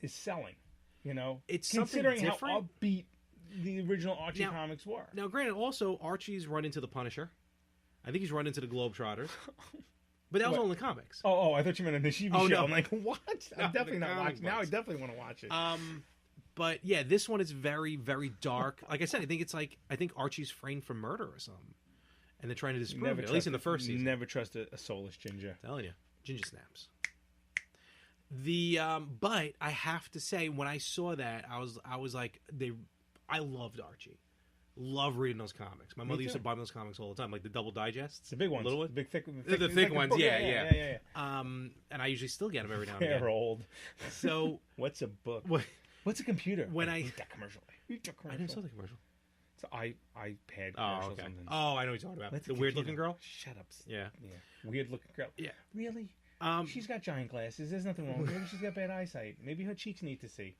is selling. You know, it's considering how different. upbeat the original Archie comics were. Now, granted, also Archie's run into the Punisher. I think he's run into the Globetrotters. But that was only comics. Oh, I thought you meant on the TV show. No. I'm like, what? No, I'm definitely not watching. books. Now I definitely want to watch it. But yeah, this one is very, very dark. Like I said, I think Archie's framed for murder or something, and they're trying to disprove it. At least in the first season. Never trust a soulless ginger. I'm telling you, ginger snaps. But I have to say, when I saw that, I was like, I loved Archie. Love reading those comics. My mother used to buy me those comics all the time, like the double digests. The big ones. Little ones. The big, thick The thick ones, yeah. yeah. And I usually still get them every now and again. They're old. So what's a book? What's a computer? When Read that commercial. I didn't saw the commercial. It's an iPad commercial. Oh, okay. Something. Oh, I know what you're talking about. The weird looking girl? Shut up. Yeah. Weird looking girl. Yeah. Really? She's got giant glasses. There's nothing wrong. Maybe she's got bad eyesight. Maybe her cheeks need to see.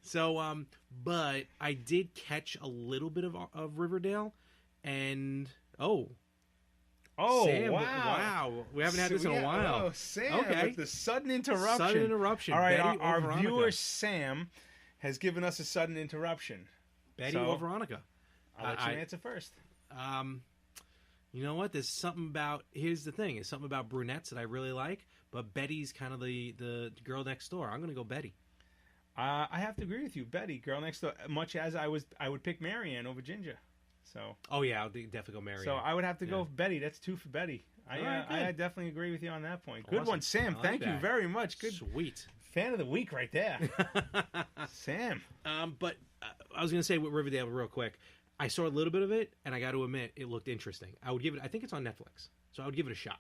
So, but I did catch a little bit of Riverdale, and Sam, wow, we haven't had this in a while. Oh, Sam, with the sudden interruption. All right, Betty our viewer Sam has given us a sudden interruption. Betty or Veronica? I'll let you answer first. You know what? There's something about. Here's the thing: there's something about brunettes that I really like, but Betty's kind of the girl next door. I'm going to go Betty. I have to agree with you, Betty, girl next door. Much as I would pick Marianne over Ginger. So. Oh yeah, I'll definitely go Marianne. So I would have to go Betty. That's 2 for Betty. I definitely agree with you on that point. Good Awesome. one, Sam. Thank you very much. Good. Sweet. Fan of the week right there. Sam. But I was going to say with Riverdale real quick. I saw a little bit of it, and I got to admit, it looked interesting. I would give it. I think it's on Netflix, so I would give it a shot.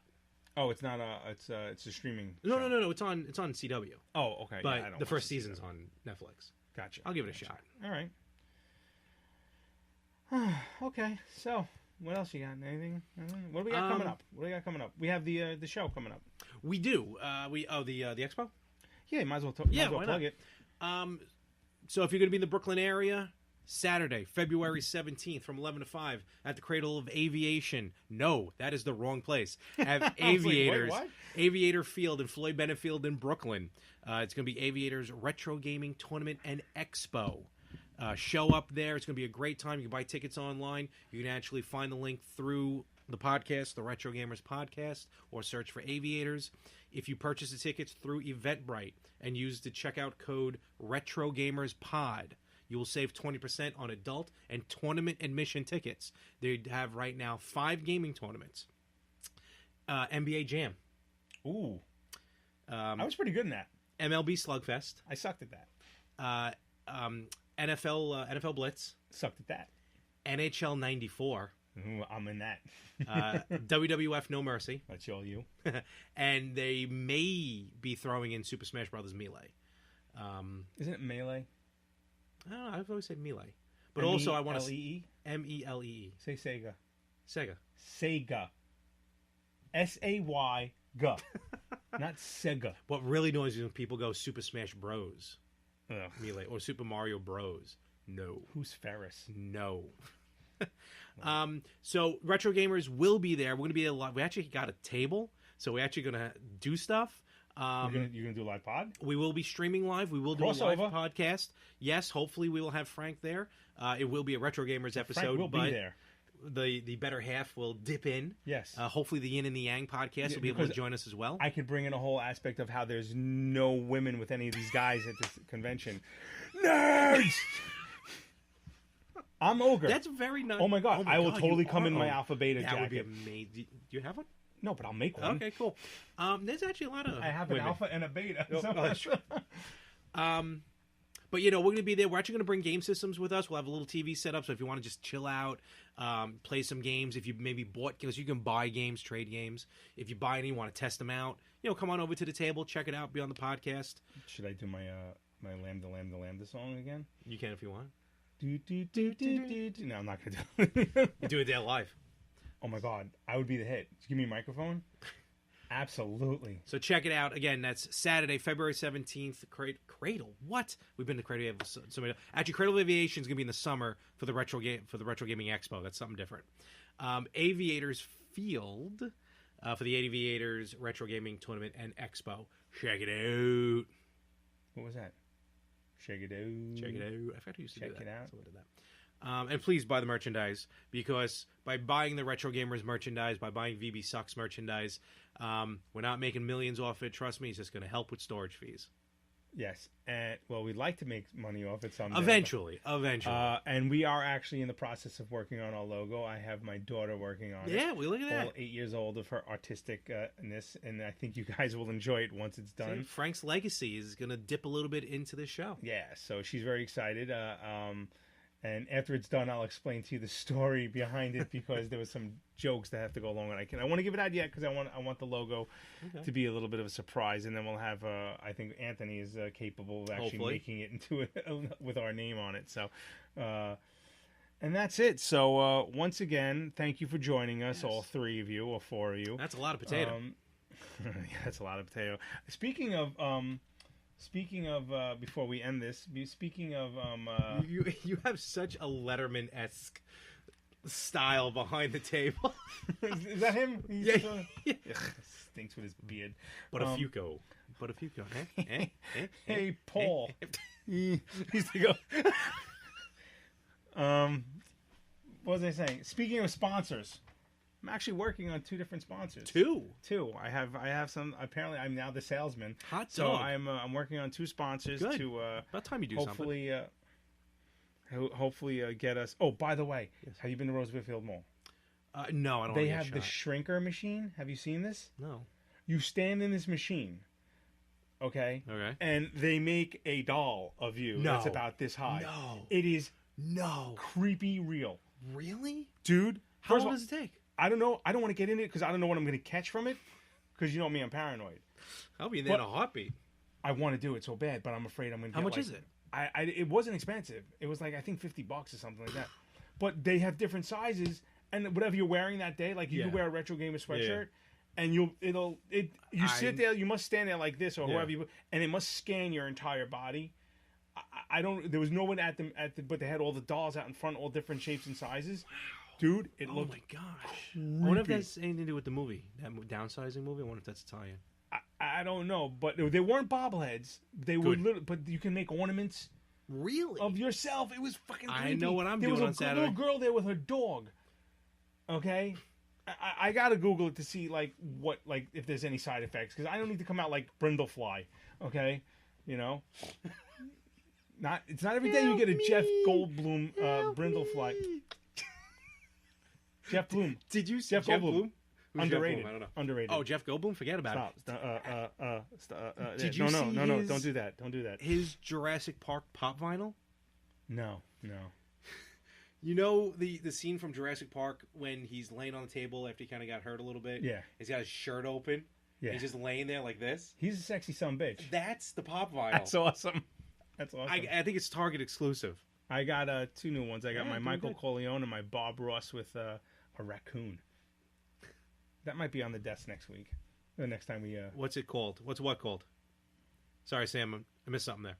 Oh, it's not it's a streaming. No, show. no. It's on CW. Oh, okay. But I don't the first CW. season's on Netflix. Gotcha. I'll give it a shot. All right. Okay. So, what else you got? Anything? What do we got coming up? We have the show coming up. We do. The expo. Yeah, you might as well. Why plug not? it. So if you're going to be in the Brooklyn area, Saturday, February 17th from 11 to 5 at the Cradle of Aviation. No, that is the wrong place. Have Aviators. Like, Aviator Field in Floyd Bennett Field in Brooklyn. It's going to be Aviators Retro Gaming Tournament and Expo. Show up there. It's going to be a great time. You can buy tickets online. You can actually find the link through the podcast, the Retro Gamers podcast, or search for Aviators. If you purchase the tickets through Eventbrite and use the checkout code RetroGamersPod, you will save 20% on adult and tournament admission tickets. They have right now 5 gaming tournaments. NBA Jam. Ooh. I was pretty good in that. MLB Slugfest. I sucked at that. NFL Blitz. Sucked at that. NHL 94. Ooh, I'm in that. WWF No Mercy. That's all you. And they may be throwing in Super Smash Brothers Melee. Isn't it Melee? I don't know. I've always said Melee. But also I want to... M-E-L-E-E? M-E-L-E-E. Say Sega. Sega. Sega. S-A-Y. Ga. Not Sega. What really annoys me is when people go Super Smash Bros. Ugh. Melee. Or Super Mario Bros. No. Who's Ferris? No. So Retro Gamers will be there. We're going to be a lot. We actually got a table, so we're actually going to do stuff. You're gonna do a live pod? We will be streaming live. We will do Crossover. a live podcast. Yes, hopefully we will have Frank there. It will be a Retro Gamers episode. Frank will be there. the better half will dip in. Yes. Hopefully the Yin and the Yang podcast will be able to join us as well. I could bring in a whole aspect of how there's no women with any of these guys at this convention. Nerds! I'm ogre. That's very nice. Oh my god, I will totally come in my Alpha Beta jacket. That would be amazing. Do you have one? No, but I'll make one. Okay, cool. There's actually a lot of I have women. an Alpha and a Beta. Oh, So. that's true. But, we're going to be there. We're actually going to bring game systems with us. We'll have a little TV set up, so if you want to just chill out, play some games, if you maybe bought, because you can buy games, trade games. If you buy any, you want to test them out, come on over to the table, check it out, be on the podcast. Should I do my my Lambda Lambda Lambda song again? You can if you want. Do, do, do, do, do, do. No, I'm not going to do it. You do it there live. Oh my god, I would be the hit. Give me a microphone. Absolutely. So check it out. Again, that's Saturday, February 17th. Cradle. What? We've been to Cradle. Actually, Cradle Aviation is going to be in the summer for the Retro Gaming Expo. That's something different. Aviators Field for the Aviators Retro Gaming Tournament and Expo. Check it out. What was that? Check it out. Check it out. I forgot who used to do that. Check it out. Someone did that. And please buy the merchandise, because by buying the Retro Gamers merchandise, by buying VB Sucks merchandise, we're not making millions off it. Trust me, it's just going to help with storage fees. Yes, and well, we'd like to make money off it someday. Eventually. And we are actually in the process of working on our logo. I have my daughter working on it. Yeah, we look at that. All 8 years old of her artisticness, and I think you guys will enjoy it once it's done. See, Frank's legacy is going to dip a little bit into this show. Yeah, so she's very excited. And after it's done, I'll explain to you the story behind it, because there was some jokes that have to go along. And I want to give it out yet, because I want the logo to be a little bit of a surprise, and then we'll have. I think Anthony is capable of actually making it into it with our name on it. So, and that's it. So once again, thank you for joining us, all three of you or four of you. That's a lot of potato. Yeah, that's a lot of potato. Speaking of, before we end this, speaking of, you have such a Letterman-esque style behind the table. Is that him? Yeah. Stinks with his beard. But a Fuco. Hey, Paul. He used to go. What was I saying? Speaking of sponsors, I'm actually working on 2 different sponsors. Two. I have some. Apparently, I'm now the salesman. Hot dog. So I'm working on 2 sponsors. Good. To about time you do hopefully, hopefully get us. Oh, by the way, have you been to Roosevelt Mall? No, I don't. They have the shrinker machine. Have you seen this? No. You stand in this machine. Okay. Okay. And they make a doll of you. No. That's about this high. No. It is no creepy real. Really, dude. How long does it take? I don't know. I don't want to get in it because I don't know what I'm going to catch from it. Because you know me, I'm paranoid. I'll be in there in a heartbeat. I want to do it so bad, but I'm afraid I'm going to. How much is it? It wasn't expensive. It was like I think $50 or something like that. But they have different sizes, and whatever you're wearing that day, like you can wear a Retro Gamer sweatshirt, and you sit there. You must stand there like this or whoever you, and it must scan your entire body. I don't. There was no one at the but they had all the dolls out in front, all different shapes and sizes. Wow. Dude, it looked. Oh my gosh! Creepy. I wonder if that's anything to do with the movie, that downsizing movie. I wonder if that's Italian. I don't know, but they weren't bobbleheads. They were little, but you can make ornaments. Really? Of yourself. It was fucking creepy. I know what I'm doing on Saturday. There was a little girl there with her dog. Okay, I gotta Google it to see what if there's any side effects, because I don't need to come out like Brindlefly. Okay, you know. It's not every day you get a Jeff Goldblum Brindlefly. Jeff Bloom. Did you see Jeff Goldblum? Jeff Underrated. Bloom? I don't know. Underrated. Oh, Jeff Goldblum? Forget about it. Stop. Did you see No. Don't do that. Don't do that. His Jurassic Park pop vinyl? No. You know the scene from Jurassic Park when he's laying on the table after he kind of got hurt a little bit? Yeah. He's got his shirt open. Yeah. He's just laying there like this. He's a sexy son of a bitch. That's the pop vinyl. That's awesome. That's awesome. I think it's Target exclusive. I got 2 new ones. I got my Michael Corleone and my Bob Ross with a raccoon. That might be on the desk next week. The next time we. What's it called? What's what called? Sorry, Sam. I missed something there.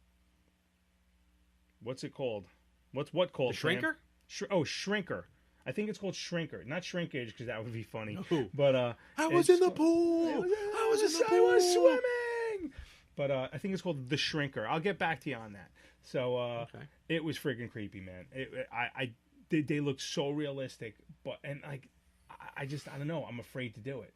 What's it called? What's what called? The Shrinker? Shrinker. I think it's called Shrinker, not Shrinkage, because that would be funny. No. But I was in the pool. I was swimming. But I think it's called the Shrinker. I'll get back to you on that. So it was freaking creepy, man. they look so realistic, and like I don't know. I'm afraid to do it.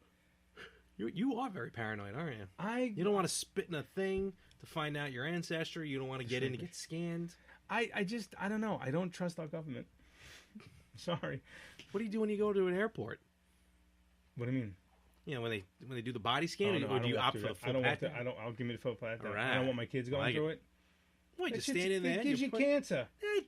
You are very paranoid, aren't you? You don't want to spit in a thing to find out your ancestry. You don't want to get in to get scanned. I don't know. I don't trust our government. Sorry. What do you do when you go to an airport? What do you mean? You know, when they do the body scan, or do you opt for the full pack? I'll give me the full pack. Right. I don't want my kids going through it. Well, you just stand in there. It gives you cancer.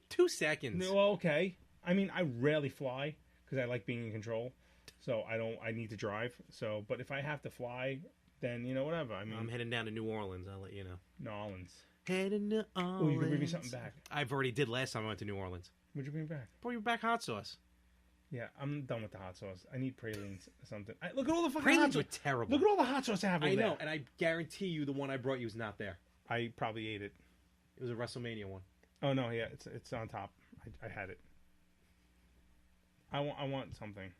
2 seconds. No, okay. I mean, I rarely fly because I like being in control. So I need to drive. So, but if I have to fly, then whatever. I mean, I'm heading down to New Orleans. I'll let you know. New Orleans. Heading to Orleans. Oh, you can bring me something back. I've already did last time I went to New Orleans. What'd you bring back? Brought you back hot sauce. Yeah, I'm done with the hot sauce. I need pralines or something. Look at all the fucking Pralines hot sauce. were terrible. Look at all the hot sauce I have over there. I know, and I guarantee you the one I brought you is not there. I probably ate it. It was a WrestleMania one. Oh no, yeah, it's on top. I had it. I want something.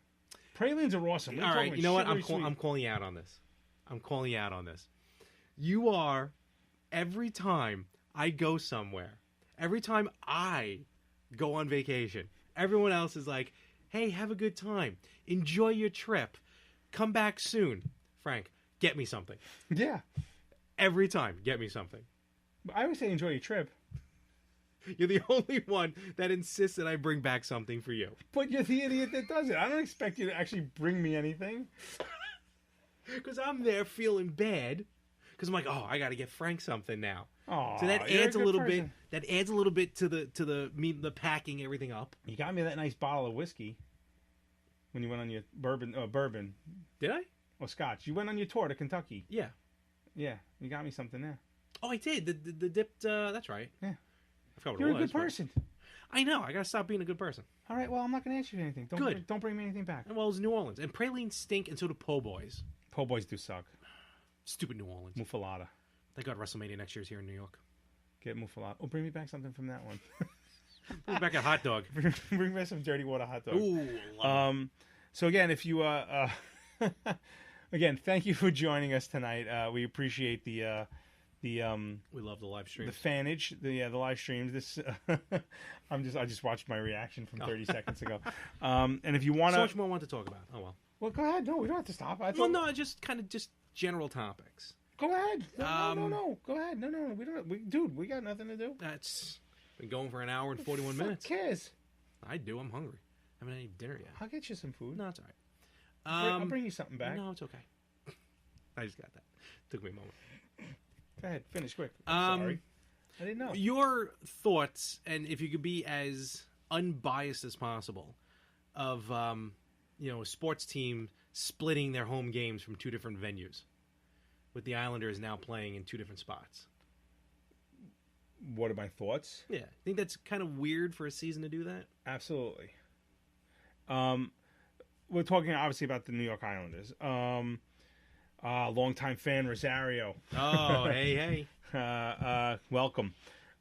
Pralines are awesome. All right, you know what? I'm calling you out on this. I'm calling you out on this. You are, every time I go somewhere, every time I go on vacation, everyone else is like, hey, have a good time. Enjoy your trip. Come back soon. Frank, get me something. Yeah. Every time, get me something. I always say enjoy your trip. You're the only one that insists that I bring back something for you. But you're the idiot that does it. I don't expect you to actually bring me anything. Because I'm there feeling bad. Because I'm like, oh, I got to get Frank something now. Aww, so that adds a little bit. That adds a little bit to the packing everything up. You got me that nice bottle of whiskey when you went on your bourbon. Did I? Or scotch. You went on your tour to Kentucky. Yeah. Yeah, you got me something there. Oh, I did. The dipped. That's right. Yeah. I forgot what You're it was. a good person. I know. I got to stop being a good person. All right. Well, I'm not going to ask you anything. Don't bring me anything back. Well, it was New Orleans, and pralines stink, and so do po' boys. Po' boys do suck. Stupid New Orleans. Muffalata. Thank God WrestleMania next year is here in New York. Get muffalata. Oh, bring me back something from that one. Bring me back a hot dog. Bring back some dirty water hot dog. Ooh. So again, if you again, thank you for joining us tonight. We appreciate the we love the live streams. The fanage, the live streams. This I just watched my reaction from 30 seconds ago. And if you want so much more I want to talk about. Oh well. Well, go ahead. No, we don't have to stop. No, just general topics. Go ahead. No. Go ahead. No. We don't. Dude, we got nothing to do. That's been going for an hour and 41 minutes. Who cares? I do. I'm hungry. I haven't had any dinner yet. I'll get you some food. No, it's all right. I'll bring you something back. No, it's okay. I just got that. Took me a moment. Go ahead. Finish quick. I'm sorry. I didn't know. Your thoughts, and if you could be as unbiased as possible, of a sports team splitting their home games from 2 different venues, with the Islanders now playing in 2 different spots. What are my thoughts? Yeah. Think that's kind of weird for a season to do that? Absolutely. We're talking obviously about the New York Islanders. Longtime fan Rosario. Oh, hey. Welcome.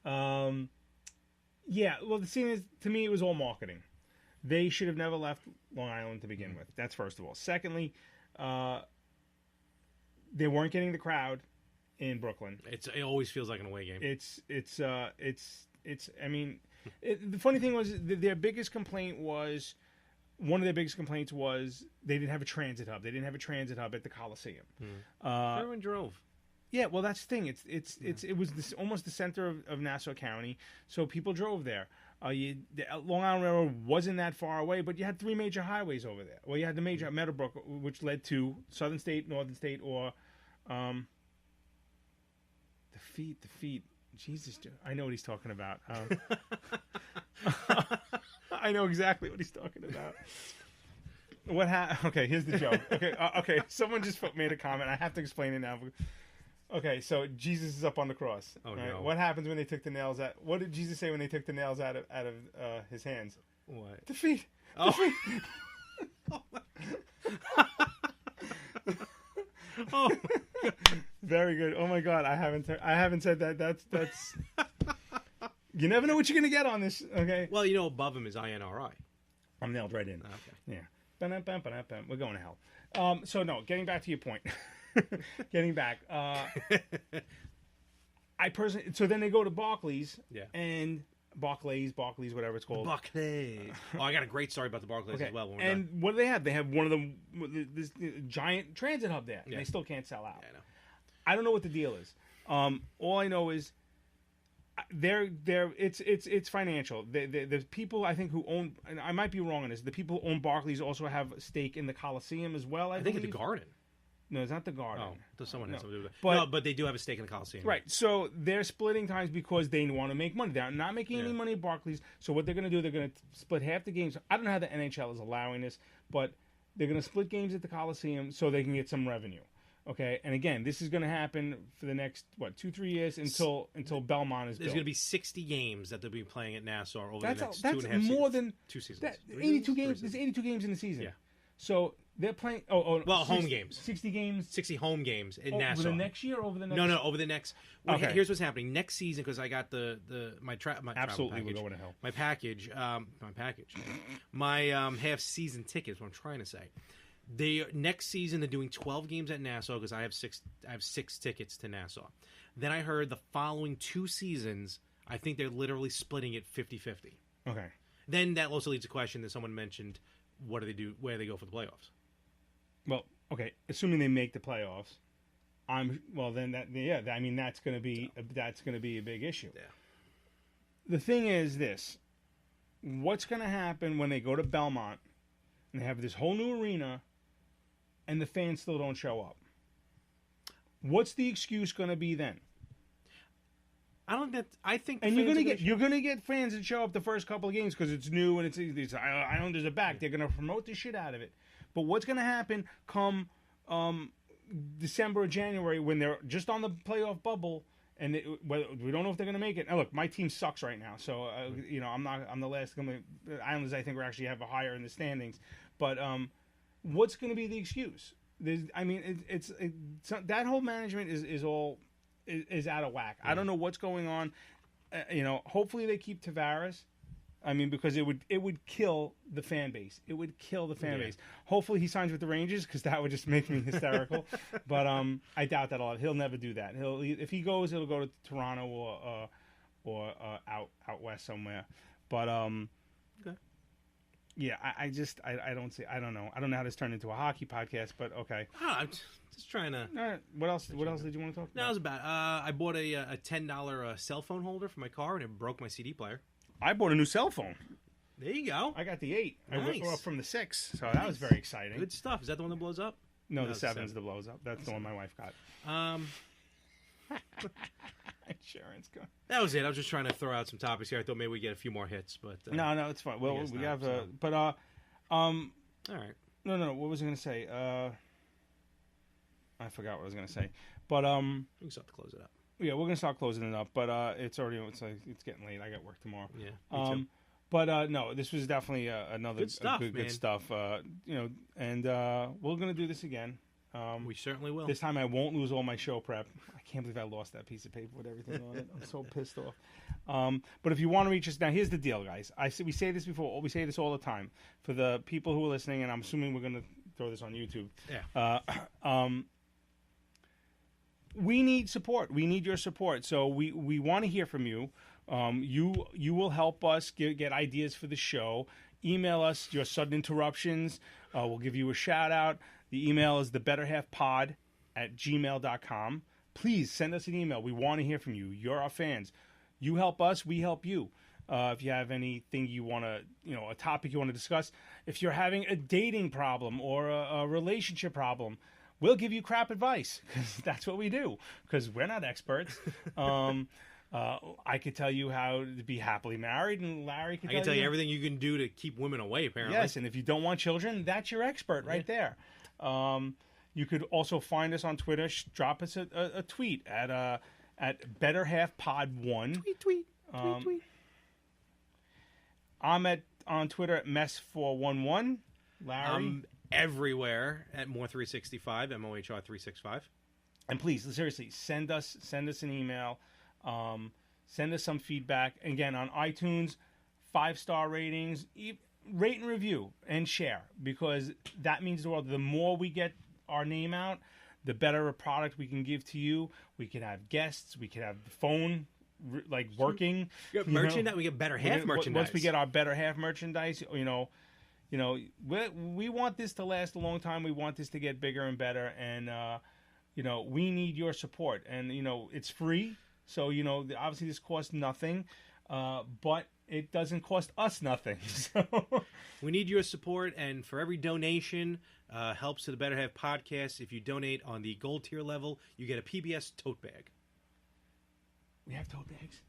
Yeah, well, the thing is, to me, it was all marketing. They should have never left Long Island to begin with. That's first of all. Secondly, they weren't getting the crowd in Brooklyn. It always feels like an away game. I mean, the funny thing was their biggest complaint was, one of their biggest complaints was they didn't have a transit hub. They didn't have a transit hub at the Coliseum. Everyone drove. Yeah, well, that's the thing. It was almost the center of Nassau County, so people drove there. The Long Island Railroad wasn't that far away, but you had 3 major highways over there. Well, you had the major Meadowbrook, which led to Southern State, Northern State, or the feet. Jesus, I know what he's talking about. I know exactly what he's talking about. Okay, here's the joke. Okay. Someone just made a comment. I have to explain it now. Okay, so Jesus is up on the cross. Oh, right? no. What happens when they took the nails out? What did Jesus say when they took the nails out of his hands? What? The feet. Oh. The feet. Oh, my God. Oh, my God. Very good. Oh my God, I haven't said that. That's. You never know what you're gonna get on this. Okay. Well, above him is INRI. I'm nailed right in. Okay. Yeah. Ba-dum-bum-ba-dum-bum. We're going to hell. So no, getting back to your point. Getting back. I personally. So then they go to Barclays. Yeah. And Barclays, whatever it's called. Barclays. Oh, I got a great story about the Barclays as well. When we're and done. what do they have? They have one of this giant transit hub there. And Yeah. they still can't sell out. Yeah, I know. I don't know what the deal is. All I know is it's financial. The people I think who own, and I might be wrong on this, the people who own Barclays also have a stake in the Coliseum as well. I think at the Garden. No, it's not the Garden. Oh, does someone have something to do with it? But- No, but they do have a stake in the Coliseum. Right, so they're splitting times because they want to make money. They're not making any money at Barclays, so what they're going to do, they're going to split half the games. I don't know how the NHL is allowing this, but they're going to split games at the Coliseum so they can get some revenue. Okay, and again, this is going to happen for the next 2-3 years until Belmont is There's built. going to be 60 games that they'll be playing at Nassau over the next That's 2.5 seasons. more than 2 seasons. 82 games. There's 82 games in the season. Yeah. So they're playing. Well, home games. 60 games 60 home games in Nassau. over the next year. Over the next. No, over the next. Okay. Here's what's happening next season because I got my travel Absolutely, package. we're going to hell. My package, my half season tickets. What I'm trying to say, next season they're doing 12 games at Nassau because I have six tickets to Nassau. Then I heard the following 2 seasons, I think they're literally splitting it 50-50. Okay. Then that also leads to a question that someone mentioned: what do they do? Where do they go for the playoffs? Well, okay. Assuming they make the playoffs, then that's going to be a big issue. Yeah. The thing is this: what's going to happen when they go to Belmont and they have this whole new arena, and the fans still don't show up? What's the excuse going to be then? I think, and you're gonna get fans that show up the first couple of games because it's new and it's Islanders are back. They're gonna promote the shit out of it. But what's gonna happen come December or January when they're just on the playoff bubble and we don't know if they're gonna make it? Now look, my team sucks right now, so I'm the last. The Islanders I think are actually have a higher in the standings, but what's gonna be the excuse? It's that whole management is out of whack. I don't know what's going on. Hopefully they keep Tavares. Because it would kill the fan base. It would kill the fan base. Hopefully he signs with the Rangers because that would just make me hysterical. But I doubt that a lot. He'll never do that. If he goes, he'll go to Toronto or out west somewhere. But okay. Yeah, I don't see. I don't know. I don't know how this turned into a hockey podcast, but okay. I'm just trying to. All right. What else did you want to talk about? No, it was about. I bought a $10 cell phone holder for my car, and it broke my CD player. I bought a new cell phone. There you go. I got the 8. Nice. I went up from the 6, so that was very exciting. Good stuff. Is that the one that blows up? No, the 7's that blows up. That's the one my wife got. Insurance. That was it. I was just trying to throw out some topics here. I thought maybe we'd get a few more hits, but no, it's fine. Well, we have but all right. No. What was I going to say? I forgot what I was going to say. But we can start to close it up. Yeah, we're gonna start closing it up, but it's getting late. I got work tomorrow. Yeah, me too. But no, this was definitely another good stuff, good stuff. And we're gonna do this again. We certainly will. This time I won't lose all my show prep. I can't believe I lost that piece of paper with everything on it. I'm so pissed off. But if you want to reach us now, here's the deal, guys. We say this before. We say this all the time for the people who are listening, and I'm assuming we're gonna throw this on YouTube. Yeah. We need support. We need your support. So we want to hear from you. You will help us get ideas for the show. Email us your sudden interruptions. We'll give you a shout out. The email is thebetterhalfpod@gmail.com. Please send us an email. We want to hear from you. You're our fans. You help us. We help you. If you have anything you want to, a topic you want to discuss, if you're having a dating problem or a relationship problem, we'll give you crap advice because that's what we do because we're not experts. I could tell you how to be happily married, and Larry could tell you everything you can do to keep women away, apparently. Yes, and if you don't want children, that's your expert right there. You could also find us on Twitter. Drop us a tweet at BetterHalfPod1. Tweet. I'm on Twitter at Mess411. Larry? Everywhere at More365, MOHR365. And please, seriously, send us an email. Send us some feedback. Again, on iTunes, 5-star ratings, rate and review, and share, because that means the world. The more we get our name out, the better a product we can give to you. We can have guests. We can have phone like working. Merchandise. We get better half merchandise. Once we get our better half merchandise, we want this to last a long time. We want this to get bigger and better, and we need your support. And it's free, so obviously this costs nothing, but it doesn't cost us nothing. So we need your support, and for every donation helps to the Better Half podcast. If you donate on the gold tier level, you get a PBS tote bag. We have tote bags.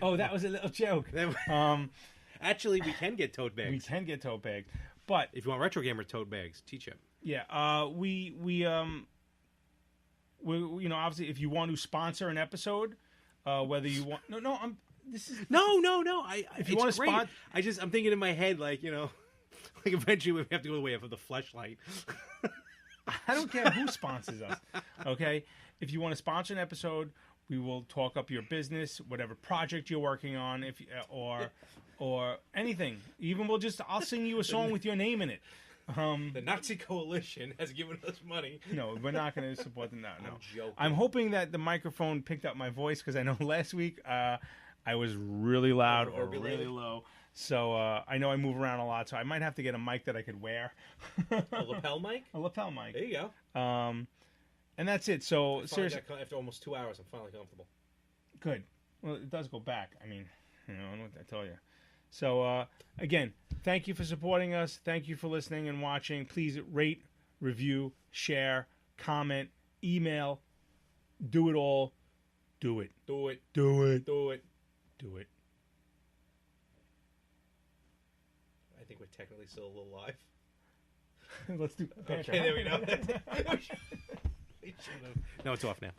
Oh, that was a little joke. Actually, we can get tote bags. We can get tote bags, but if you want Retro Gamer tote bags, teach him. Yeah, we obviously if you want to sponsor an episode, whether you want no, if you want to sponsor, I'm thinking in my head like eventually we have to go the way of the fleshlight. I don't care who sponsors us. Okay, if you want to sponsor an episode, we will talk up your business, whatever project you're working on, or anything. Even I'll sing you a song with your name in it. The Nazi Coalition has given us money. No, we're not going to support them now. No, I'm joking. I'm hoping that the microphone picked up my voice because I know last week I was really loud or really low. So I know I move around a lot, so I might have to get a mic that I could wear. A lapel mic? A lapel mic. There you go. And that's it. So seriously, after almost 2 hours, I'm finally comfortable. Good. Well, it does go back. I mean, I don't know what I tell you. So again, thank you for supporting us. Thank you for listening and watching. Please rate, review, share, comment, email. Do it all. Do it. Do it. Do it. Do it. Do it. I think we're technically still a little live. Let's do it. Okay, there we go. No, it's off now.